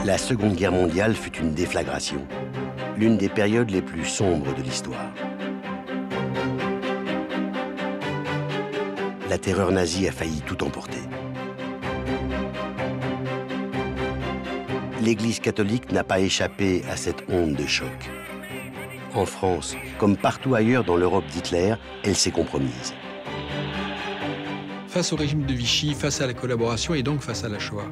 La Seconde Guerre mondiale fut une déflagration, l'une des périodes les plus sombres de l'histoire. La terreur nazie a failli tout emporter. L'Église catholique n'a pas échappé à cette onde de choc. En France, comme partout ailleurs dans l'Europe d'Hitler, elle s'est compromise. Face au régime de Vichy, face à la collaboration et donc face à la Shoah,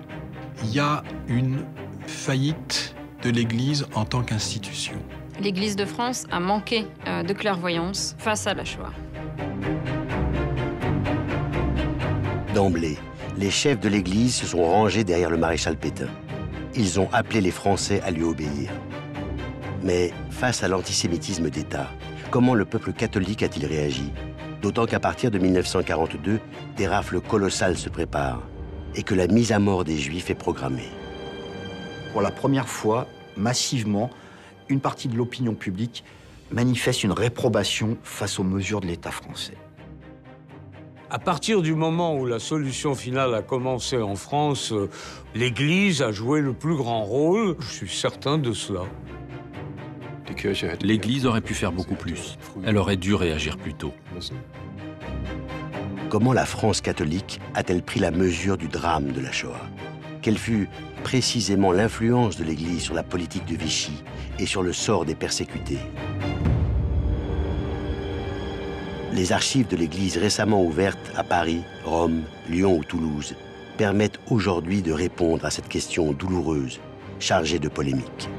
il y a une faillite de l'Église en tant qu'institution. L'Église de France a manqué de clairvoyance face à la Shoah. D'emblée, les chefs de l'Église se sont rangés derrière le maréchal Pétain. Ils ont appelé les Français à lui obéir. Mais face à l'antisémitisme d'État, comment le peuple catholique a-t-il réagi? D'autant qu'à partir de 1942, des rafles colossales se préparent et que la mise à mort des Juifs est programmée. Pour la première fois, massivement, une partie de l'opinion publique manifeste une réprobation face aux mesures de l'État français. À partir du moment où la solution finale a commencé en France, l'Église a joué le plus grand rôle. Je suis certain de cela. L'Église aurait pu faire beaucoup plus. Elle aurait dû réagir plus tôt. Comment la France catholique a-t-elle pris la mesure du drame de la Shoah? Quelle fut précisément l'influence de l'Église sur la politique de Vichy et sur le sort des persécutés? Les archives de l'Église récemment ouvertes à Paris, Rome, Lyon ou Toulouse permettent aujourd'hui de répondre à cette question douloureuse, chargée de polémiques.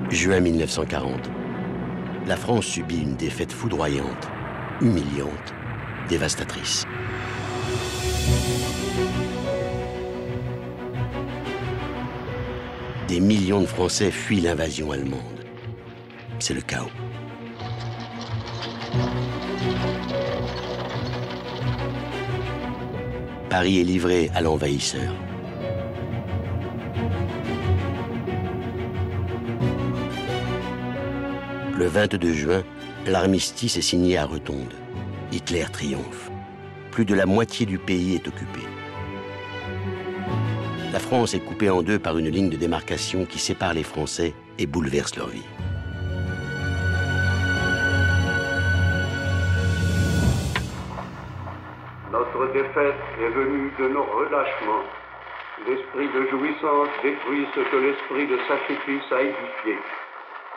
Juin 1940. La France subit une défaite foudroyante, humiliante, dévastatrice. Des millions de Français fuient l'invasion allemande. C'est le chaos. Paris est livré à l'envahisseur. Le 22 juin, l'armistice est signé à Rotonde. Hitler triomphe. Plus de la moitié du pays est occupé. La France est coupée en deux par une ligne de démarcation qui sépare les Français et bouleverse leur vie. Notre défaite est venue de nos relâchements. L'esprit de jouissance détruit ce que l'esprit de sacrifice a édifié.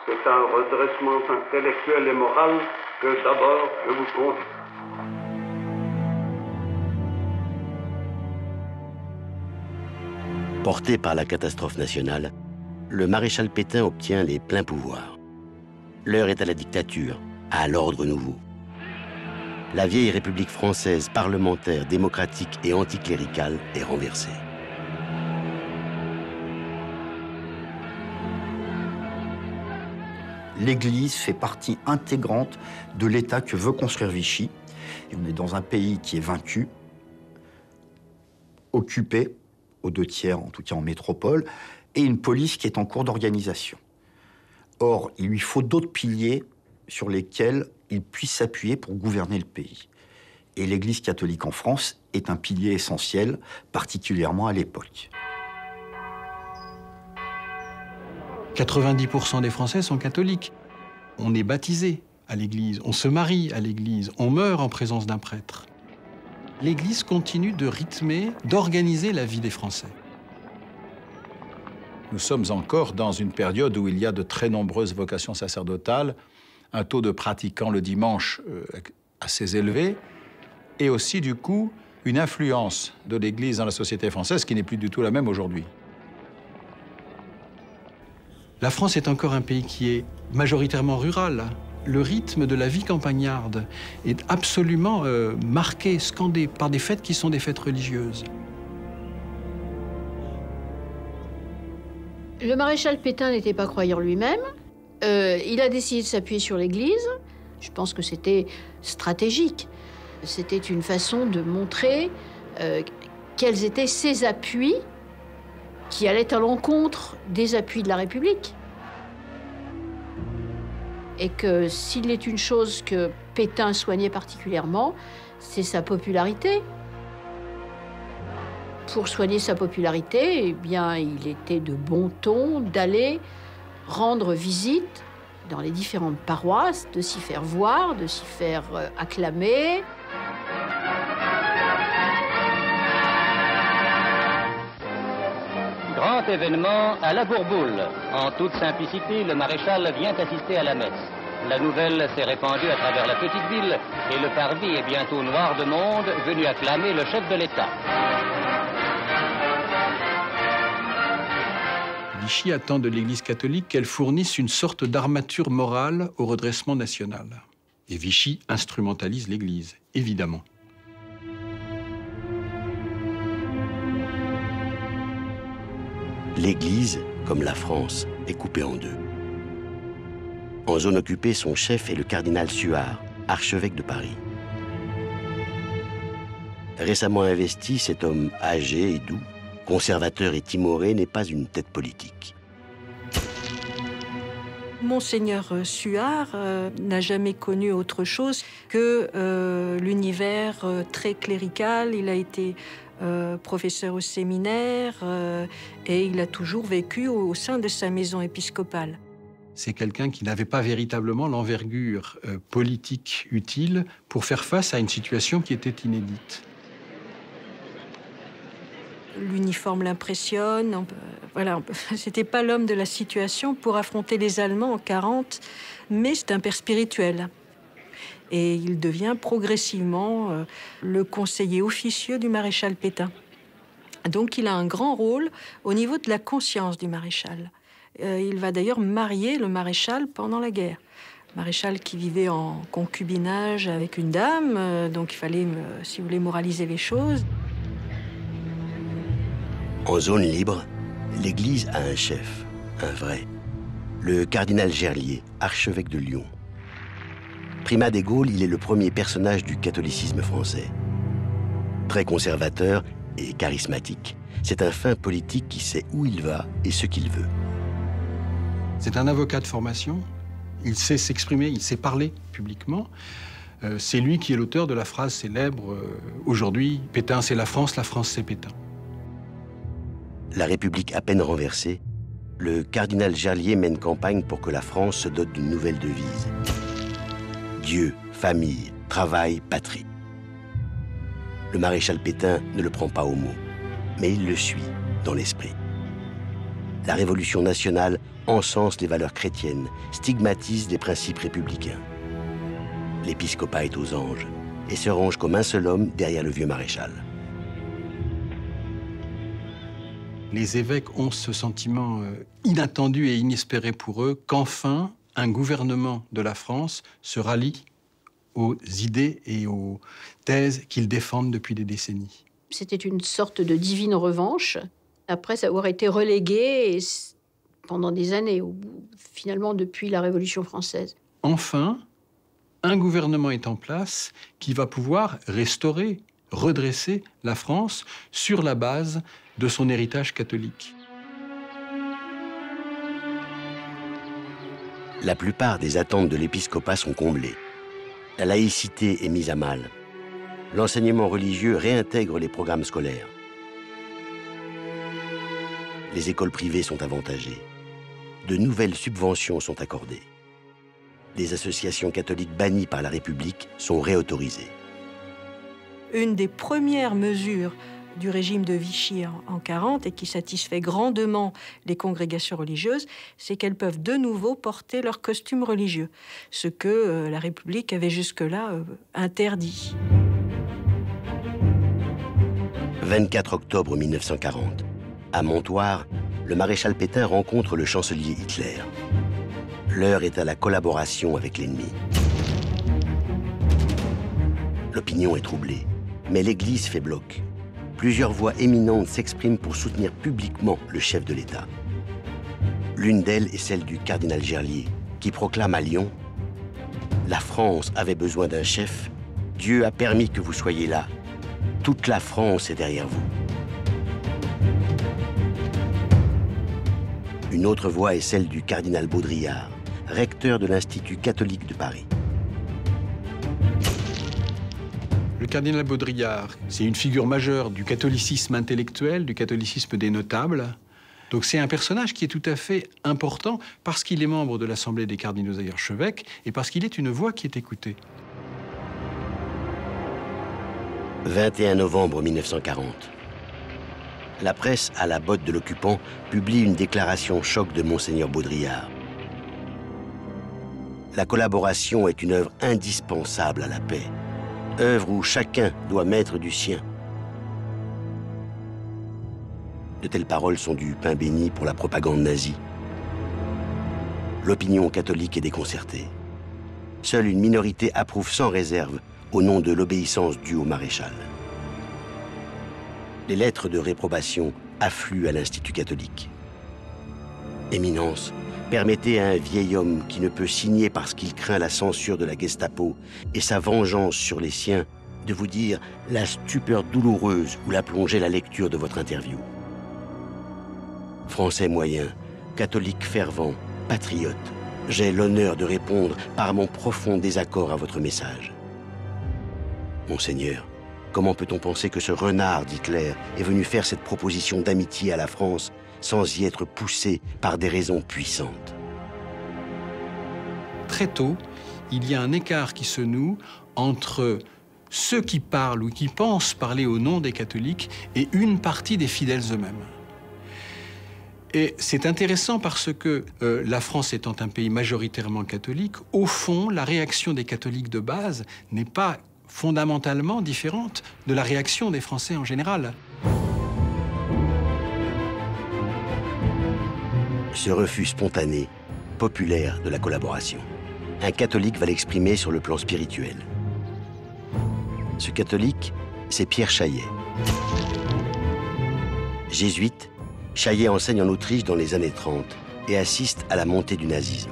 C'est un redressement intellectuel et moral que d'abord je vous convie. Porté par la catastrophe nationale, le maréchal Pétain obtient les pleins pouvoirs. L'heure est à la dictature, à l'ordre nouveau. La vieille République française parlementaire, démocratique et anticléricale est renversée. L'Église fait partie intégrante de l'État que veut construire Vichy. Et on est dans un pays qui est vaincu, occupé, aux 2/3, en tout cas en métropole, et une police qui est en cours d'organisation. Or, il lui faut d'autres piliers sur lesquels il puisse s'appuyer pour gouverner le pays. Et l'Église catholique en France est un pilier essentiel, particulièrement à l'époque. 90% des Français sont catholiques. On est baptisé à l'Église, on se marie à l'Église, on meurt en présence d'un prêtre. L'Église continue de rythmer, d'organiser la vie des Français. Nous sommes encore dans une période où il y a de très nombreuses vocations sacerdotales, un taux de pratiquants le dimanche assez élevé, et aussi, du coup, une influence de l'Église dans la société française qui n'est plus du tout la même aujourd'hui. La France est encore un pays qui est majoritairement rural. Le rythme de la vie campagnarde est absolument marqué, scandé par des fêtes qui sont des fêtes religieuses. Le maréchal Pétain n'était pas croyant lui-même. Il a décidé de s'appuyer sur l'Église. Je pense que c'était stratégique. C'était une façon de montrer quels étaient ses appuis qui allait à l'encontre des appuis de la République. Et que s'il est une chose que Pétain soignait particulièrement, c'est sa popularité. Pour soigner sa popularité, eh bien, il était de bon ton d'aller rendre visite dans les différentes paroisses, de s'y faire voir, de s'y faire acclamer. Grand événement à la Bourboule. En toute simplicité, le maréchal vient assister à la messe. La nouvelle s'est répandue à travers la petite ville et le parvis est bientôt noir de monde venu acclamer le chef de l'État. Vichy attend de l'Église catholique qu'elle fournisse une sorte d'armature morale au redressement national. Et Vichy instrumentalise l'Église, évidemment. L'Église, comme la France, est coupée en deux. En zone occupée, son chef est le cardinal Suard, archevêque de Paris. Récemment investi, cet homme âgé et doux, conservateur et timoré, n'est pas une tête politique. Monseigneur Suard n'a jamais connu autre chose que l'univers très clérical. Il a été professeur au séminaire et il a toujours vécu au sein de sa maison épiscopale. C'est quelqu'un qui n'avait pas véritablement l'envergure politique utile pour faire face à une situation qui était inédite. L'uniforme l'impressionne. Voilà, c'était pas l'homme de la situation pour affronter les Allemands en 40, mais c'est un père spirituel. Et il devient progressivement le conseiller officieux du maréchal Pétain. Donc il a un grand rôle au niveau de la conscience du maréchal. Il va d'ailleurs marier le maréchal pendant la guerre. Maréchal qui vivait en concubinage avec une dame, donc il fallait, si vous voulez, moraliser les choses. En zone libre, l'Église a un chef, un vrai, le cardinal Gerlier, archevêque de Lyon. Primat des Gaules, il est le premier personnage du catholicisme français. Très conservateur et charismatique, c'est un fin politique qui sait où il va et ce qu'il veut. C'est un avocat de formation, il sait s'exprimer, il sait parler publiquement. C'est lui qui est l'auteur de la phrase célèbre « Aujourd'hui, Pétain c'est la France c'est Pétain ». La République à peine renversée, le cardinal Gerlier mène campagne pour que la France se dote d'une nouvelle devise. Dieu, famille, travail, patrie. Le maréchal Pétain ne le prend pas au mot, mais il le suit dans l'esprit. La Révolution nationale encense les valeurs chrétiennes, stigmatise les principes républicains. L'épiscopat est aux anges et se range comme un seul homme derrière le vieux maréchal. Les évêques ont ce sentiment inattendu et inespéré pour eux qu'enfin un gouvernement de la France se rallie aux idées et aux thèses qu'ils défendent depuis des décennies. C'était une sorte de divine revanche, après avoir été relégué pendant des années, finalement depuis la Révolution française. Enfin, un gouvernement est en place qui va pouvoir restaurer, redresser la France sur la base de son héritage catholique. La plupart des attentes de l'épiscopat sont comblées. La laïcité est mise à mal. L'enseignement religieux réintègre les programmes scolaires. Les écoles privées sont avantagées. De nouvelles subventions sont accordées. Les associations catholiques bannies par la République sont réautorisées. Une des premières mesures du régime de Vichy en 40 et qui satisfait grandement les congrégations religieuses, c'est qu'elles peuvent de nouveau porter leur costume religieux, ce que la République avait jusque-là interdit. 24 octobre 1940. À Montoire, le maréchal Pétain rencontre le chancelier Hitler. L'heure est à la collaboration avec l'ennemi. L'opinion est troublée, mais l'Église fait bloc. Plusieurs voix éminentes s'expriment pour soutenir publiquement le chef de l'État. L'une d'elles est celle du cardinal Gerlier, qui proclame à Lyon « La France avait besoin d'un chef, Dieu a permis que vous soyez là. Toute la France est derrière vous. » Une autre voix est celle du cardinal Baudrillard, recteur de l'Institut catholique de Paris. Le cardinal Baudrillard, c'est une figure majeure du catholicisme intellectuel, du catholicisme des notables. Donc c'est un personnage qui est tout à fait important parce qu'il est membre de l'Assemblée des cardinaux et archevêques et parce qu'il est une voix qui est écoutée. 21 novembre 1940. La presse, à la botte de l'occupant, publie une déclaration choc de Monseigneur Baudrillard. La collaboration est une œuvre indispensable à la paix, œuvre où chacun doit mettre du sien. De telles paroles sont du pain béni pour la propagande nazie. L'opinion catholique est déconcertée. Seule une minorité approuve sans réserve au nom de l'obéissance due au maréchal. Les lettres de réprobation affluent à l'Institut catholique. Éminence, permettez à un vieil homme qui ne peut signer parce qu'il craint la censure de la Gestapo et sa vengeance sur les siens de vous dire la stupeur douloureuse où l'a plongé la lecture de votre interview. Français moyen, catholique fervent, patriote, j'ai l'honneur de répondre par mon profond désaccord à votre message. Monseigneur, comment peut-on penser que ce renard d'Hitler est venu faire cette proposition d'amitié à la France sans y être poussé par des raisons puissantes? Très tôt, il y a un écart qui se noue entre ceux qui parlent ou qui pensent parler au nom des catholiques et une partie des fidèles eux-mêmes. Et c'est intéressant parce que la France étant un pays majoritairement catholique, au fond, la réaction des catholiques de base n'est pas fondamentalement différente de la réaction des Français en général. Ce refus spontané, populaire de la collaboration, un catholique va l'exprimer sur le plan spirituel. Ce catholique, c'est Pierre Chaillet. Jésuite, Chaillet enseigne en Autriche dans les années 30 et assiste à la montée du nazisme.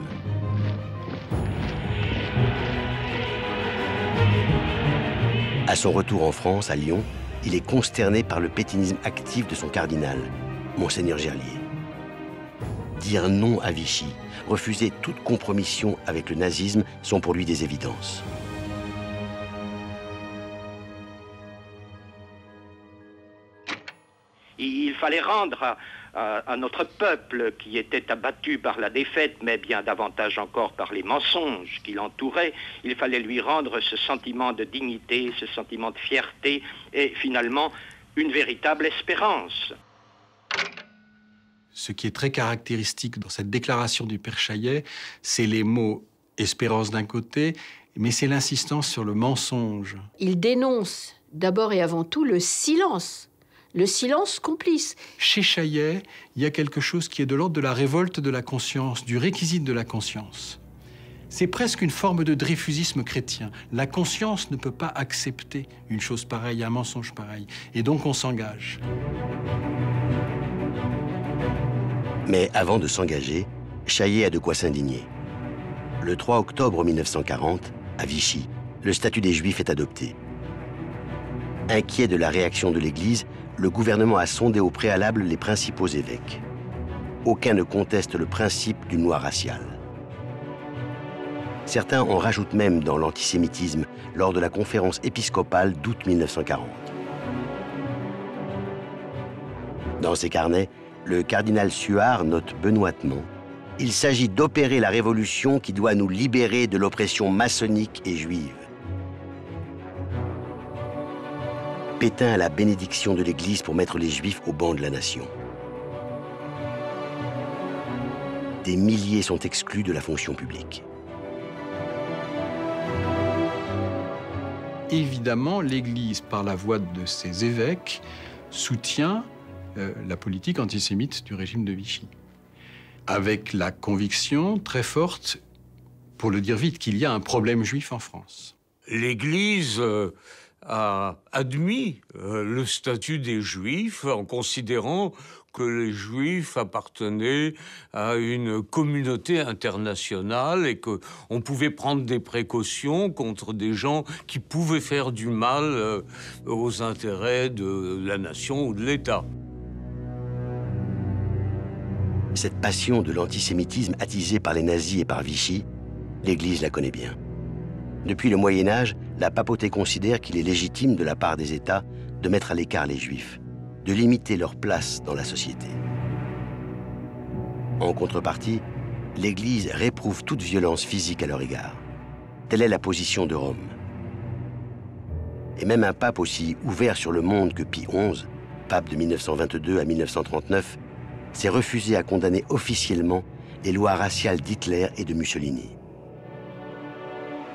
À son retour en France, à Lyon, il est consterné par le pétainisme actif de son cardinal, Monseigneur Gerlier. Dire non à Vichy, refuser toute compromission avec le nazisme sont pour lui des évidences. Il fallait rendre à notre peuple, qui était abattu par la défaite, mais bien davantage encore par les mensonges qui l'entouraient, il fallait lui rendre ce sentiment de dignité, ce sentiment de fierté et finalement une véritable espérance. Ce qui est très caractéristique dans cette déclaration du Père Chaillet, c'est les mots « espérance » d'un côté, mais c'est l'insistance sur le mensonge. Il dénonce d'abord et avant tout le silence complice. Chez Chaillet, il y a quelque chose qui est de l'ordre de la révolte de la conscience, du réquisite de la conscience. C'est presque une forme de dreyfusisme chrétien. La conscience ne peut pas accepter une chose pareille, un mensonge pareil. Et donc on s'engage. Mais avant de s'engager, Chaillet a de quoi s'indigner. Le 3 octobre 1940, à Vichy, le statut des Juifs est adopté. Inquiet de la réaction de l'Église, le gouvernement a sondé au préalable les principaux évêques. Aucun ne conteste le principe d'une loi raciale. Certains en rajoutent même dans l'antisémitisme lors de la conférence épiscopale d'août 1940. Dans ses carnets, le cardinal Suard note benoîtement « Il s'agit d'opérer la révolution qui doit nous libérer de l'oppression maçonnique et juive. » Pétain a la bénédiction de l'Église pour mettre les Juifs au banc de la nation. Des milliers sont exclus de la fonction publique. Évidemment, l'Église, par la voix de ses évêques, soutient la politique antisémite du régime de Vichy, avec la conviction très forte, pour le dire vite, qu'il y a un problème juif en France. L'Église a admis le statut des Juifs en considérant que les Juifs appartenaient à une communauté internationale et qu'on pouvait prendre des précautions contre des gens qui pouvaient faire du mal aux intérêts de la nation ou de l'État. Cette passion de l'antisémitisme attisée par les nazis et par Vichy, l'Église la connaît bien. Depuis le Moyen-Âge, la papauté considère qu'il est légitime de la part des États de mettre à l'écart les Juifs, de limiter leur place dans la société. En contrepartie, l'Église réprouve toute violence physique à leur égard. Telle est la position de Rome. Et même un pape aussi ouvert sur le monde que Pie XI, pape de 1922 à 1939, s'est refusé à condamner officiellement les lois raciales d'Hitler et de Mussolini.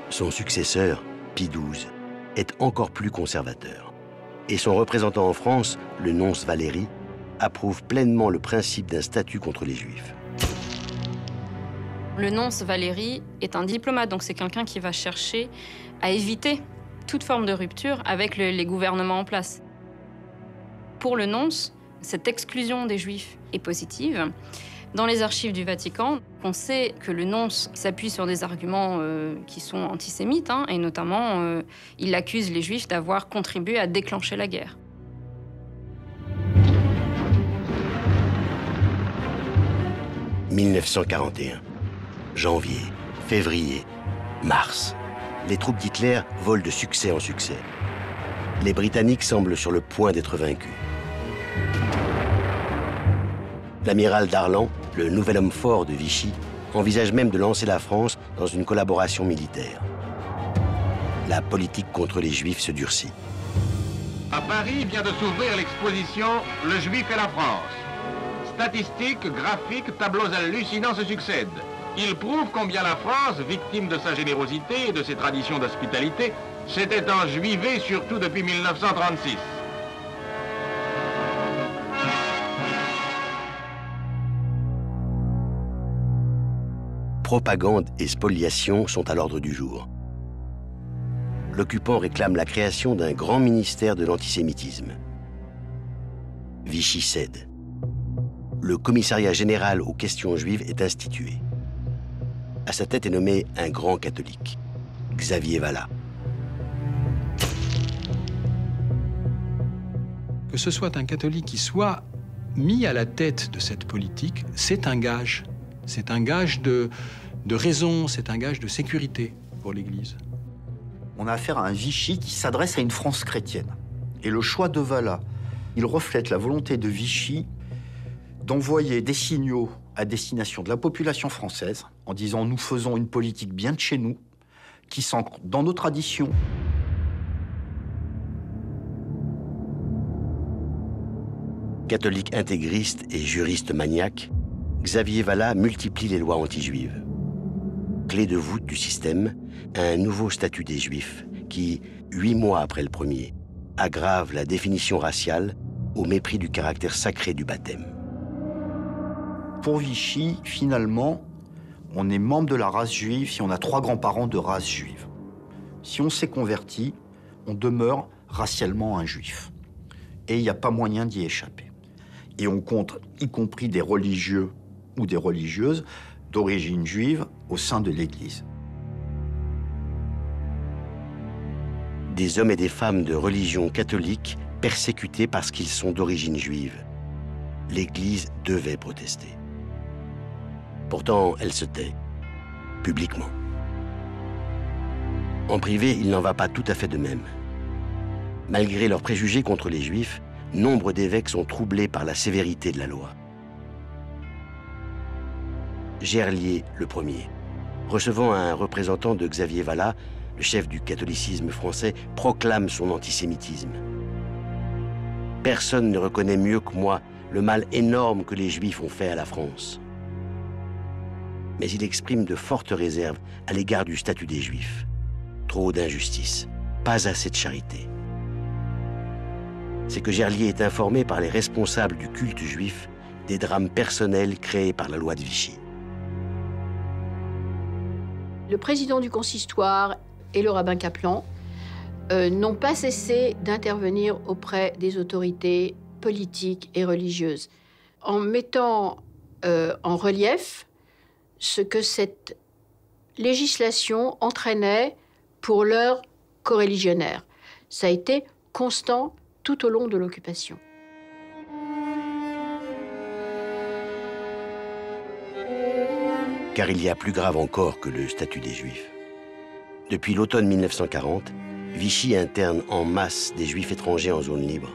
Son successeur, Pie XII, est encore plus conservateur. Et son représentant en France, le nonce Valéry, approuve pleinement le principe d'un statut contre les Juifs. Le nonce Valéry est un diplomate, donc c'est quelqu'un qui va chercher à éviter toute forme de rupture avec les gouvernements en place. Pour le nonce, cette exclusion des Juifs est positive. Dans les archives du Vatican, on sait que le nonce s'appuie sur des arguments qui sont antisémites, et notamment, il accuse les Juifs d'avoir contribué à déclencher la guerre. « 1941. Janvier, février, mars. Les troupes d'Hitler volent de succès en succès. Les Britanniques semblent sur le point d'être vaincus. L'amiral Darlan, le nouvel homme fort de Vichy, envisage même de lancer la France dans une collaboration militaire. La politique contre les Juifs se durcit. À Paris vient de s'ouvrir l'exposition « Le Juif et la France ». Statistiques, graphiques, tableaux hallucinants se succèdent. Ils prouvent combien la France, victime de sa générosité et de ses traditions d'hospitalité, s'était enjuivée surtout depuis 1936. Propagande et spoliation sont à l'ordre du jour. L'occupant réclame la création d'un grand ministère de l'antisémitisme. Vichy cède. Le commissariat général aux questions juives est institué. À sa tête est nommé un grand catholique, Xavier Vallat. Que ce soit un catholique qui soit mis à la tête de cette politique, c'est un gage. C'est un gage de raison, c'est un gage de sécurité pour l'Église. On a affaire à un Vichy qui s'adresse à une France chrétienne. Et le choix de Vallat, il reflète la volonté de Vichy d'envoyer des signaux à destination de la population française en disant « nous faisons une politique bien de chez nous, qui s'ancre dans nos traditions ». Catholique intégriste et juriste maniaque, Xavier Vallat multiplie les lois anti-juives. Clé de voûte du système, un nouveau statut des Juifs qui, 8 mois après le premier, aggrave la définition raciale au mépris du caractère sacré du baptême. Pour Vichy, finalement, on est membre de la race juive si on a 3 grands-parents de race juive. Si on s'est converti, on demeure racialement un juif. Et il n'y a pas moyen d'y échapper. Et on compte, y compris des religieux ou des religieuses d'origine juive au sein de l'Église. Des hommes et des femmes de religion catholique persécutés parce qu'ils sont d'origine juive. L'Église devait protester. Pourtant, elle se tait, publiquement. En privé, il n'en va pas tout à fait de même. Malgré leurs préjugés contre les Juifs, nombre d'évêques sont troublés par la sévérité de la loi. Gerlier, le premier, recevant un représentant de Xavier Vallat, le chef du catholicisme français, proclame son antisémitisme. Personne ne reconnaît mieux que moi le mal énorme que les Juifs ont fait à la France. Mais il exprime de fortes réserves à l'égard du statut des Juifs. Trop d'injustice, pas assez de charité. C'est que Gerlier est informé par les responsables du culte juif des drames personnels créés par la loi de Vichy. Le président du consistoire et le rabbin Kaplan n'ont pas cessé d'intervenir auprès des autorités politiques et religieuses, en mettant en relief ce que cette législation entraînait pour leurs coreligionnaires. Ça a été constant tout au long de l'occupation. Car il y a plus grave encore que le statut des Juifs. Depuis l'automne 1940, Vichy interne en masse des Juifs étrangers en zone libre.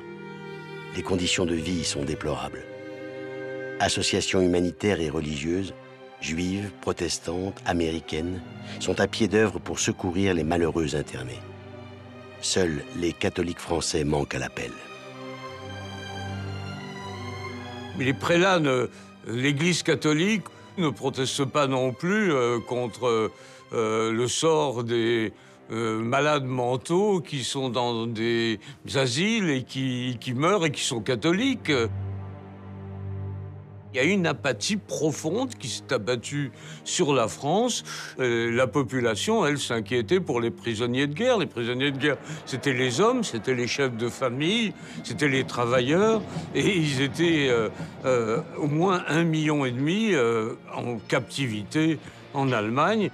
Les conditions de vie y sont déplorables. Associations humanitaires et religieuses, juives, protestantes, américaines, sont à pied d'œuvre pour secourir les malheureux internés. Seuls les catholiques français manquent à l'appel. Mais les prélats, l'Église catholique ne proteste pas non plus contre le sort des malades mentaux qui sont dans des asiles et qui meurent et qui sont catholiques. Il y a une apathie profonde qui s'est abattue sur la France. La population, elle, s'inquiétait pour les prisonniers de guerre. Les prisonniers de guerre, c'était les hommes, c'était les chefs de famille, c'était les travailleurs. Et ils étaient au moins 1,5 million en captivité en Allemagne.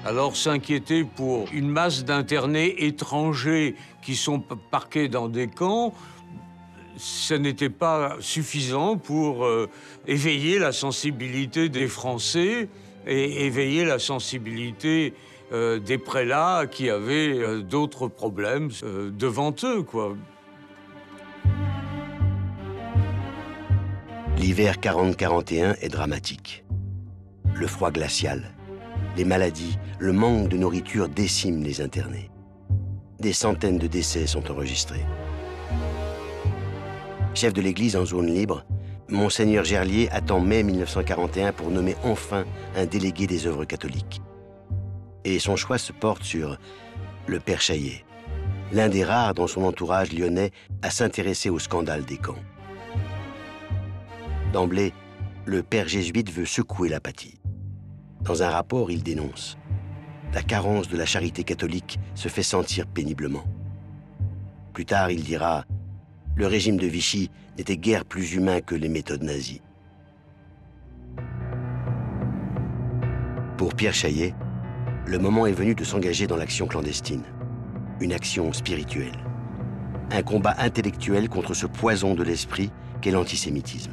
Alors s'inquiéter pour une masse d'internés étrangers qui sont parqués dans des camps, ça n'était pas suffisant pour éveiller la sensibilité des Français et éveiller la sensibilité des prélats qui avaient d'autres problèmes devant eux, quoi. L'hiver 40-41 est dramatique. Le froid glacial, les maladies, le manque de nourriture déciment les internés. Des centaines de décès sont enregistrés. Chef de l'Église en zone libre, Monseigneur Gerlier attend mai 1941 pour nommer enfin un délégué des œuvres catholiques. Et son choix se porte sur le Père Chaillet, l'un des rares dans son entourage lyonnais à s'intéresser au scandale des camps. D'emblée, le père jésuite veut secouer l'apathie. Dans un rapport, il dénonce « La carence de la charité catholique se fait sentir péniblement ». Plus tard, il dira « Le régime de Vichy n'était guère plus humain que les méthodes nazies ». Pour Pierre Chaillet, le moment est venu de s'engager dans l'action clandestine, une action spirituelle, un combat intellectuel contre ce poison de l'esprit qu'est l'antisémitisme.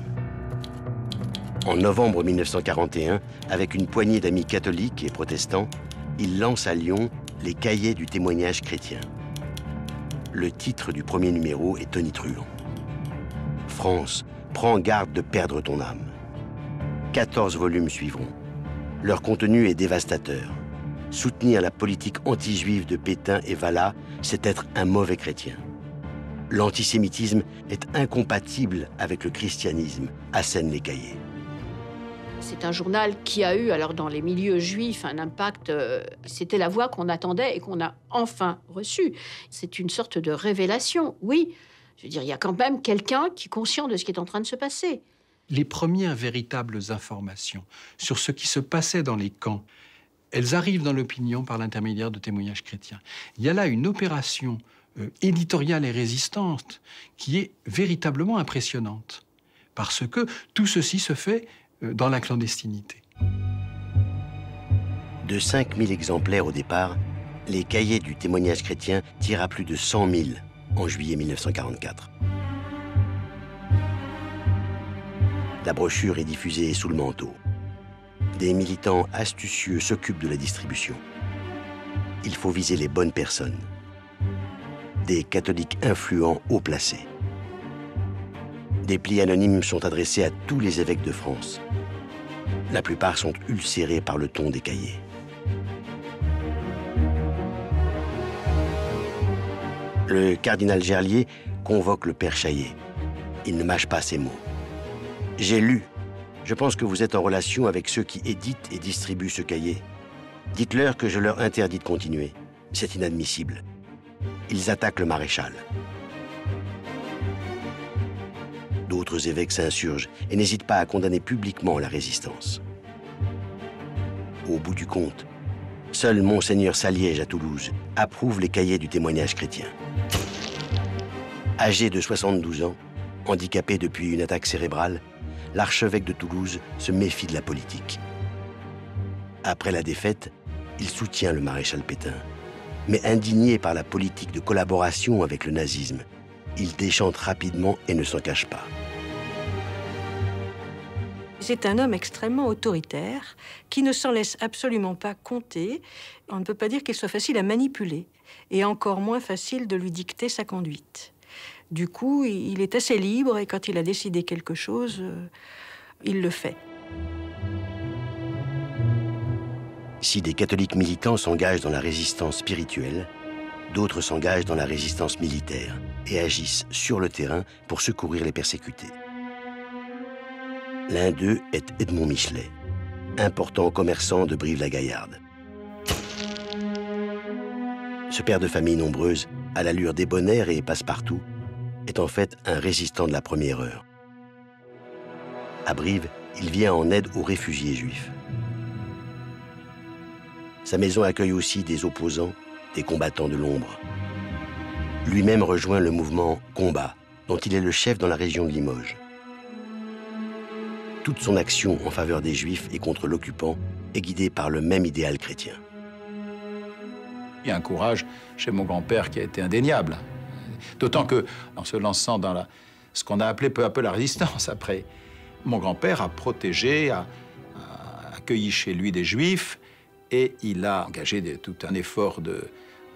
En novembre 1941, avec une poignée d'amis catholiques et protestants, il lance à Lyon les Cahiers du témoignage chrétien. Le titre du premier numéro est tonitruant. « France, prends garde de perdre ton âme ». 14 volumes suivront. Leur contenu est dévastateur. Soutenir la politique anti-juive de Pétain et Vallat, c'est être un mauvais chrétien. L'antisémitisme est incompatible avec le christianisme, assènent les Cahiers. C'est un journal qui a eu, alors dans les milieux juifs, un impact. C'était la voix qu'on attendait et qu'on a enfin reçue. C'est une sorte de révélation, oui. Je veux dire, il y a quand même quelqu'un qui est conscient de ce qui est en train de se passer. Les premières véritables informations sur ce qui se passait dans les camps, elles arrivent dans l'opinion par l'intermédiaire de témoignages chrétiens. Il y a là une opération éditoriale et résistante qui est véritablement impressionnante. Parce que tout ceci se fait dans la clandestinité. De 5000 exemplaires au départ, les Cahiers du témoignage chrétien tirent à plus de 100 000 en juillet 1944. La brochure est diffusée sous le manteau. Des militants astucieux s'occupent de la distribution. Il faut viser les bonnes personnes. Des catholiques influents haut placés. Des plis anonymes sont adressés à tous les évêques de France. La plupart sont ulcérés par le ton des cahiers. Le cardinal Gerlier convoque le père Chaillet. Il ne mâche pas ses mots. « J'ai lu. Je pense que vous êtes en relation avec ceux qui éditent et distribuent ce cahier. Dites-leur que je leur interdis de continuer. C'est inadmissible. » Ils attaquent le maréchal. D'autres évêques s'insurgent et n'hésitent pas à condamner publiquement la résistance. Au bout du compte, seul Monseigneur Saliège à Toulouse approuve les Cahiers du témoignage chrétien. Âgé de 72 ans, handicapé depuis une attaque cérébrale, l'archevêque de Toulouse se méfie de la politique. Après la défaite, il soutient le maréchal Pétain. Mais indigné par la politique de collaboration avec le nazisme, il déchante rapidement et ne s'en cache pas. C'est un homme extrêmement autoritaire, qui ne s'en laisse absolument pas compter. On ne peut pas dire qu'il soit facile à manipuler, et encore moins facile de lui dicter sa conduite. Du coup, il est assez libre, et quand il a décidé quelque chose, il le fait. Si des catholiques militants s'engagent dans la résistance spirituelle, d'autres s'engagent dans la résistance militaire et agissent sur le terrain pour secourir les persécutés. L'un d'eux est Edmond Michelet, important commerçant de Brive-la-Gaillarde. Ce père de famille nombreuse, à l'allure débonnaire et passe-partout, est en fait un résistant de la première heure. À Brive, il vient en aide aux réfugiés juifs. Sa maison accueille aussi des opposants, des combattants de l'ombre. Lui-même rejoint le mouvement Combat, dont il est le chef dans la région de Limoges. Toute son action en faveur des Juifs et contre l'occupant est guidée par le même idéal chrétien. Il y a un courage chez mon grand-père qui a été indéniable. D'autant que, en se lançant dans ce qu'on a appelé peu à peu la résistance après, mon grand-père a protégé, a accueilli chez lui des Juifs, et il a engagé tout un effort de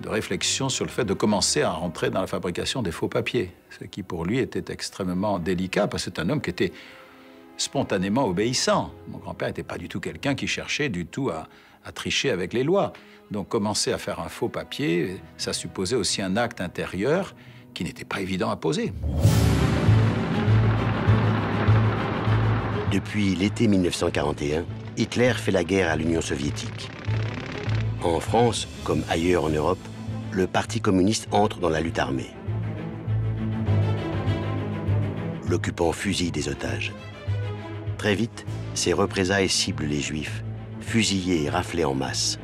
réflexion sur le fait de commencer à rentrer dans la fabrication des faux papiers, ce qui pour lui était extrêmement délicat, parce que c'est un homme qui était spontanément obéissant. Mon grand-père n'était pas du tout quelqu'un qui cherchait du tout à tricher avec les lois. Donc commencer à faire un faux papier, ça supposait aussi un acte intérieur qui n'était pas évident à poser. Depuis l'été 1941, Hitler fait la guerre à l'Union soviétique. En France, comme ailleurs en Europe, le Parti communiste entre dans la lutte armée. L'occupant fusille des otages. Très vite, ces représailles ciblent les Juifs, fusillés et raflés en masse.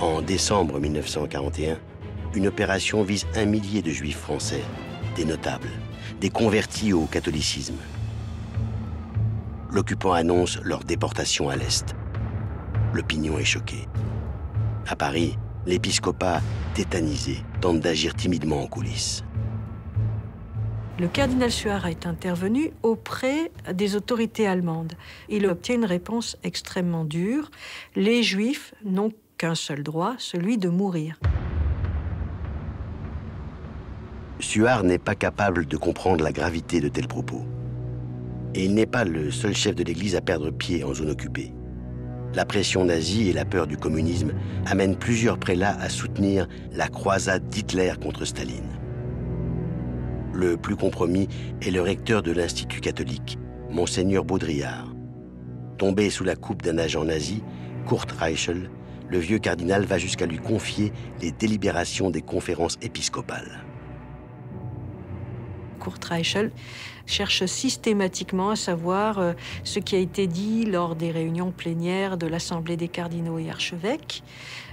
En décembre 1941, une opération vise 1 millier de Juifs français, des notables, des convertis au catholicisme. L'occupant annonce leur déportation à l'Est. L'opinion est choquée. À Paris, l'épiscopat, tétanisé, tente d'agir timidement en coulisses. Le cardinal Suard est intervenu auprès des autorités allemandes. Il obtient une réponse extrêmement dure. Les Juifs n'ont qu'un seul droit, celui de mourir. Suard n'est pas capable de comprendre la gravité de tels propos. Et il n'est pas le seul chef de l'Église à perdre pied en zone occupée. La pression nazie et la peur du communisme amènent plusieurs prélats à soutenir la croisade d'Hitler contre Staline. Le plus compromis est le recteur de l'Institut catholique, Monseigneur Baudrillard. Tombé sous la coupe d'un agent nazi, Kurt Reichel, le vieux cardinal va jusqu'à lui confier les délibérations des conférences épiscopales. Kurt Reichel cherche systématiquement à savoir ce qui a été dit lors des réunions plénières de l'Assemblée des cardinaux et archevêques.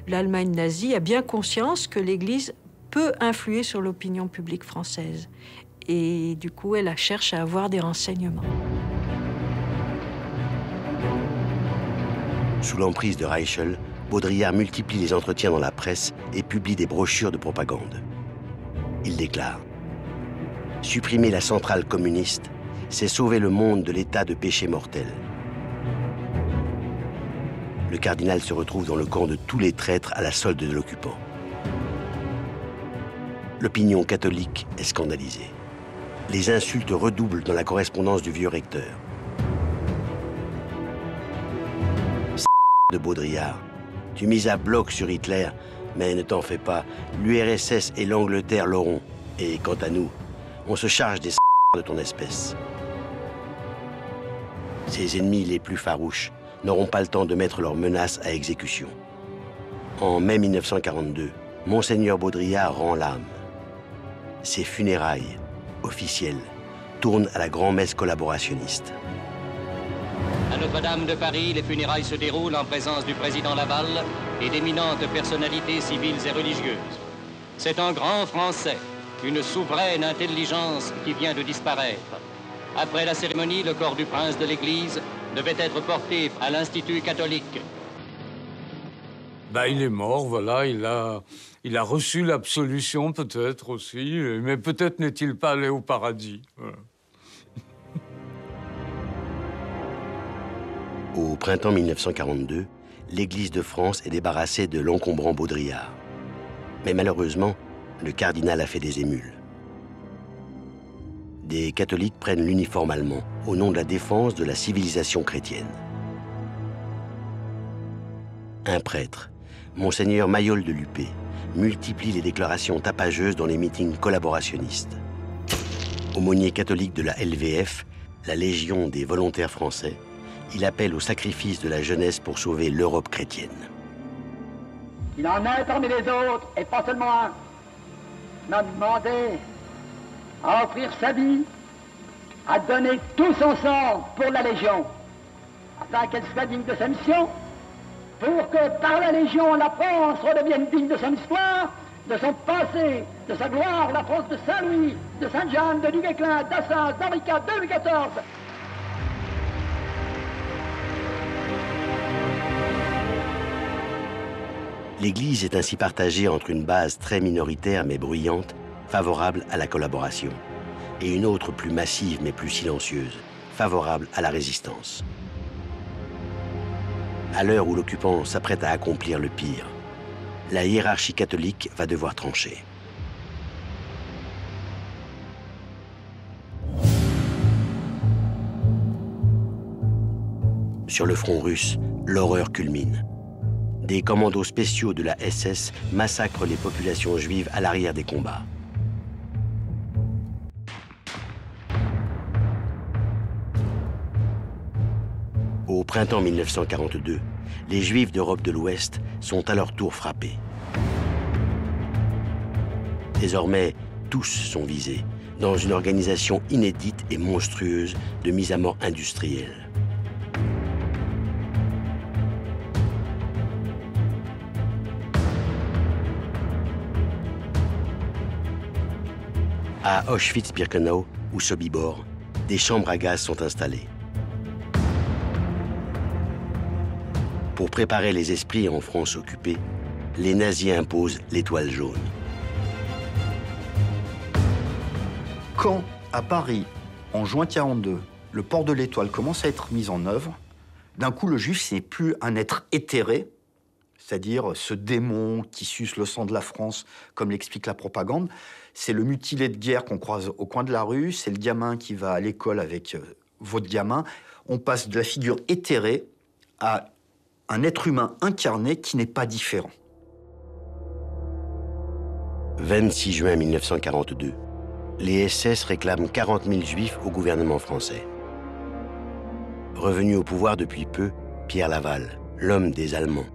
L'Allemagne nazie a bien conscience que l'Église peut influer sur l'opinion publique française. Et du coup, elle cherche à avoir des renseignements. Sous l'emprise de Reichel, Baudrillard multiplie les entretiens dans la presse et publie des brochures de propagande. Il déclare « Supprimer la centrale communiste, c'est sauver le monde de l'état de péché mortel. » Le cardinal se retrouve dans le camp de tous les traîtres à la solde de l'occupant. L'opinion catholique est scandalisée. Les insultes redoublent dans la correspondance du vieux recteur. De Baudrillard, tu mises à bloc sur Hitler, mais ne t'en fais pas, l'URSS et l'Angleterre l'auront. Et quant à nous, on se charge des de ton espèce. Ses ennemis les plus farouches n'auront pas le temps de mettre leurs menaces à exécution. En mai 1942, Monseigneur Baudrillard rend l'âme. Ses funérailles, officielles, tournent à la grand-messe collaborationniste. À Notre-Dame de Paris, les funérailles se déroulent en présence du président Laval et d'éminentes personnalités civiles et religieuses. C'est un grand Français, une souveraine intelligence qui vient de disparaître. Après la cérémonie, le corps du prince de l'Église devait être porté à l'Institut catholique. Il est mort, voilà, il a reçu l'absolution peut-être aussi, mais peut-être n'est-il pas allé au paradis. Voilà. Au printemps 1942, l'Église de France est débarrassée de l'encombrant Baudrillard. Mais malheureusement, le cardinal a fait des émules. Des catholiques prennent l'uniforme allemand au nom de la défense de la civilisation chrétienne. Un prêtre, Monseigneur Mayol de Lupé, multiplie les déclarations tapageuses dans les meetings collaborationnistes. Aumônier catholique de la LVF, la Légion des volontaires français, il appelle au sacrifice de la jeunesse pour sauver l'Europe chrétienne. Il en a un parmi les autres, et pas seulement un, m'a demandé à offrir sa vie, à donner tout son sang pour la Légion, afin qu'elle soit digne de sa mission, pour que par la Légion, la France redevienne digne de son histoire, de son passé, de sa gloire, la France de Saint-Louis, de Sainte-Jeanne, de Duguesclin, d'Assas, d'Henri IV, de Louis XIV. L'Église est ainsi partagée entre une base très minoritaire mais bruyante, favorable à la collaboration, et une autre plus massive mais plus silencieuse, favorable à la résistance. À l'heure où l'occupant s'apprête à accomplir le pire, la hiérarchie catholique va devoir trancher. Sur le front russe, l'horreur culmine. Des commandos spéciaux de la SS massacrent les populations juives à l'arrière des combats. Au printemps 1942, les Juifs d'Europe de l'Ouest sont à leur tour frappés. Désormais, tous sont visés, dans une organisation inédite et monstrueuse de mise à mort industrielle. À Auschwitz-Birkenau ou Sobibor, des chambres à gaz sont installées. Pour préparer les esprits en France occupée, les nazis imposent l'étoile jaune. Quand, à Paris, en juin 1942, le port de l'étoile commence à être mis en œuvre, d'un coup, le juif, ce n'est plus un être éthéré, c'est-à-dire ce démon qui suce le sang de la France, comme l'explique la propagande. C'est le mutilé de guerre qu'on croise au coin de la rue, c'est le gamin qui va à l'école avec votre gamin. On passe de la figure éthérée à un être humain incarné qui n'est pas différent. 26 juin 1942, les SS réclament 40 000 juifs au gouvernement français. Revenu au pouvoir depuis peu, Pierre Laval, l'homme des Allemands,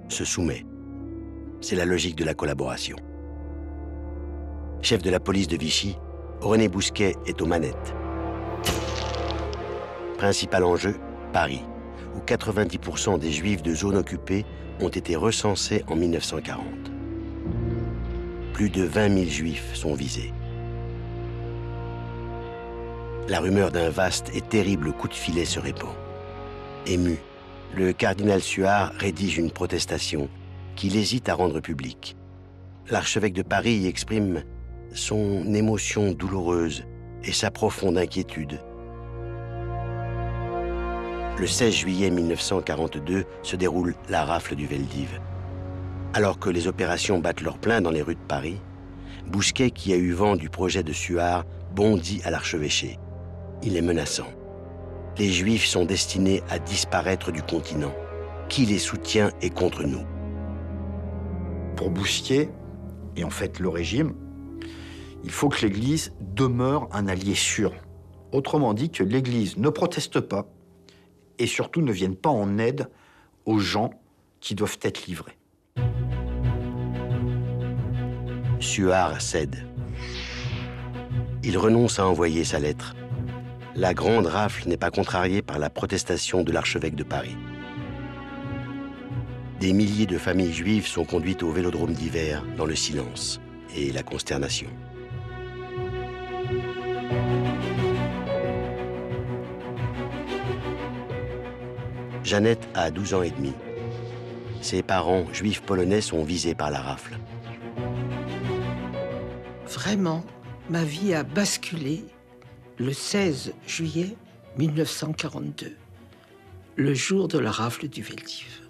se soumet. C'est la logique de la collaboration. Chef de la police de Vichy, René Bousquet est aux manettes. Principal enjeu, Paris, où 90% des Juifs de zones occupées ont été recensés en 1940. Plus de 20 000 Juifs sont visés. La rumeur d'un vaste et terrible coup de filet se répand. Ému, le cardinal Suard rédige une protestation qu'il hésite à rendre publique. L'archevêque de Paris y exprime son émotion douloureuse et sa profonde inquiétude. Le 16 juillet 1942 se déroule la rafle du Veldiv. Alors que les opérations battent leur plein dans les rues de Paris, Bousquet, qui a eu vent du projet de Suard, bondit à l'archevêché. Il est menaçant. Les Juifs sont destinés à disparaître du continent. Qui les soutient est contre nous. Pour Bousquet, et en fait le régime, il faut que l'Église demeure un allié sûr. Autrement dit, que l'Église ne proteste pas et surtout ne vienne pas en aide aux gens qui doivent être livrés. Suard cède. Il renonce à envoyer sa lettre. La grande rafle n'est pas contrariée par la protestation de l'archevêque de Paris. Des milliers de familles juives sont conduites au vélodrome d'hiver dans le silence et la consternation. Jeannette a 12 ans et demi. Ses parents, juifs polonais, sont visés par la rafle. Vraiment, ma vie a basculé le 16 juillet 1942. le jour de la rafle du Veldiv.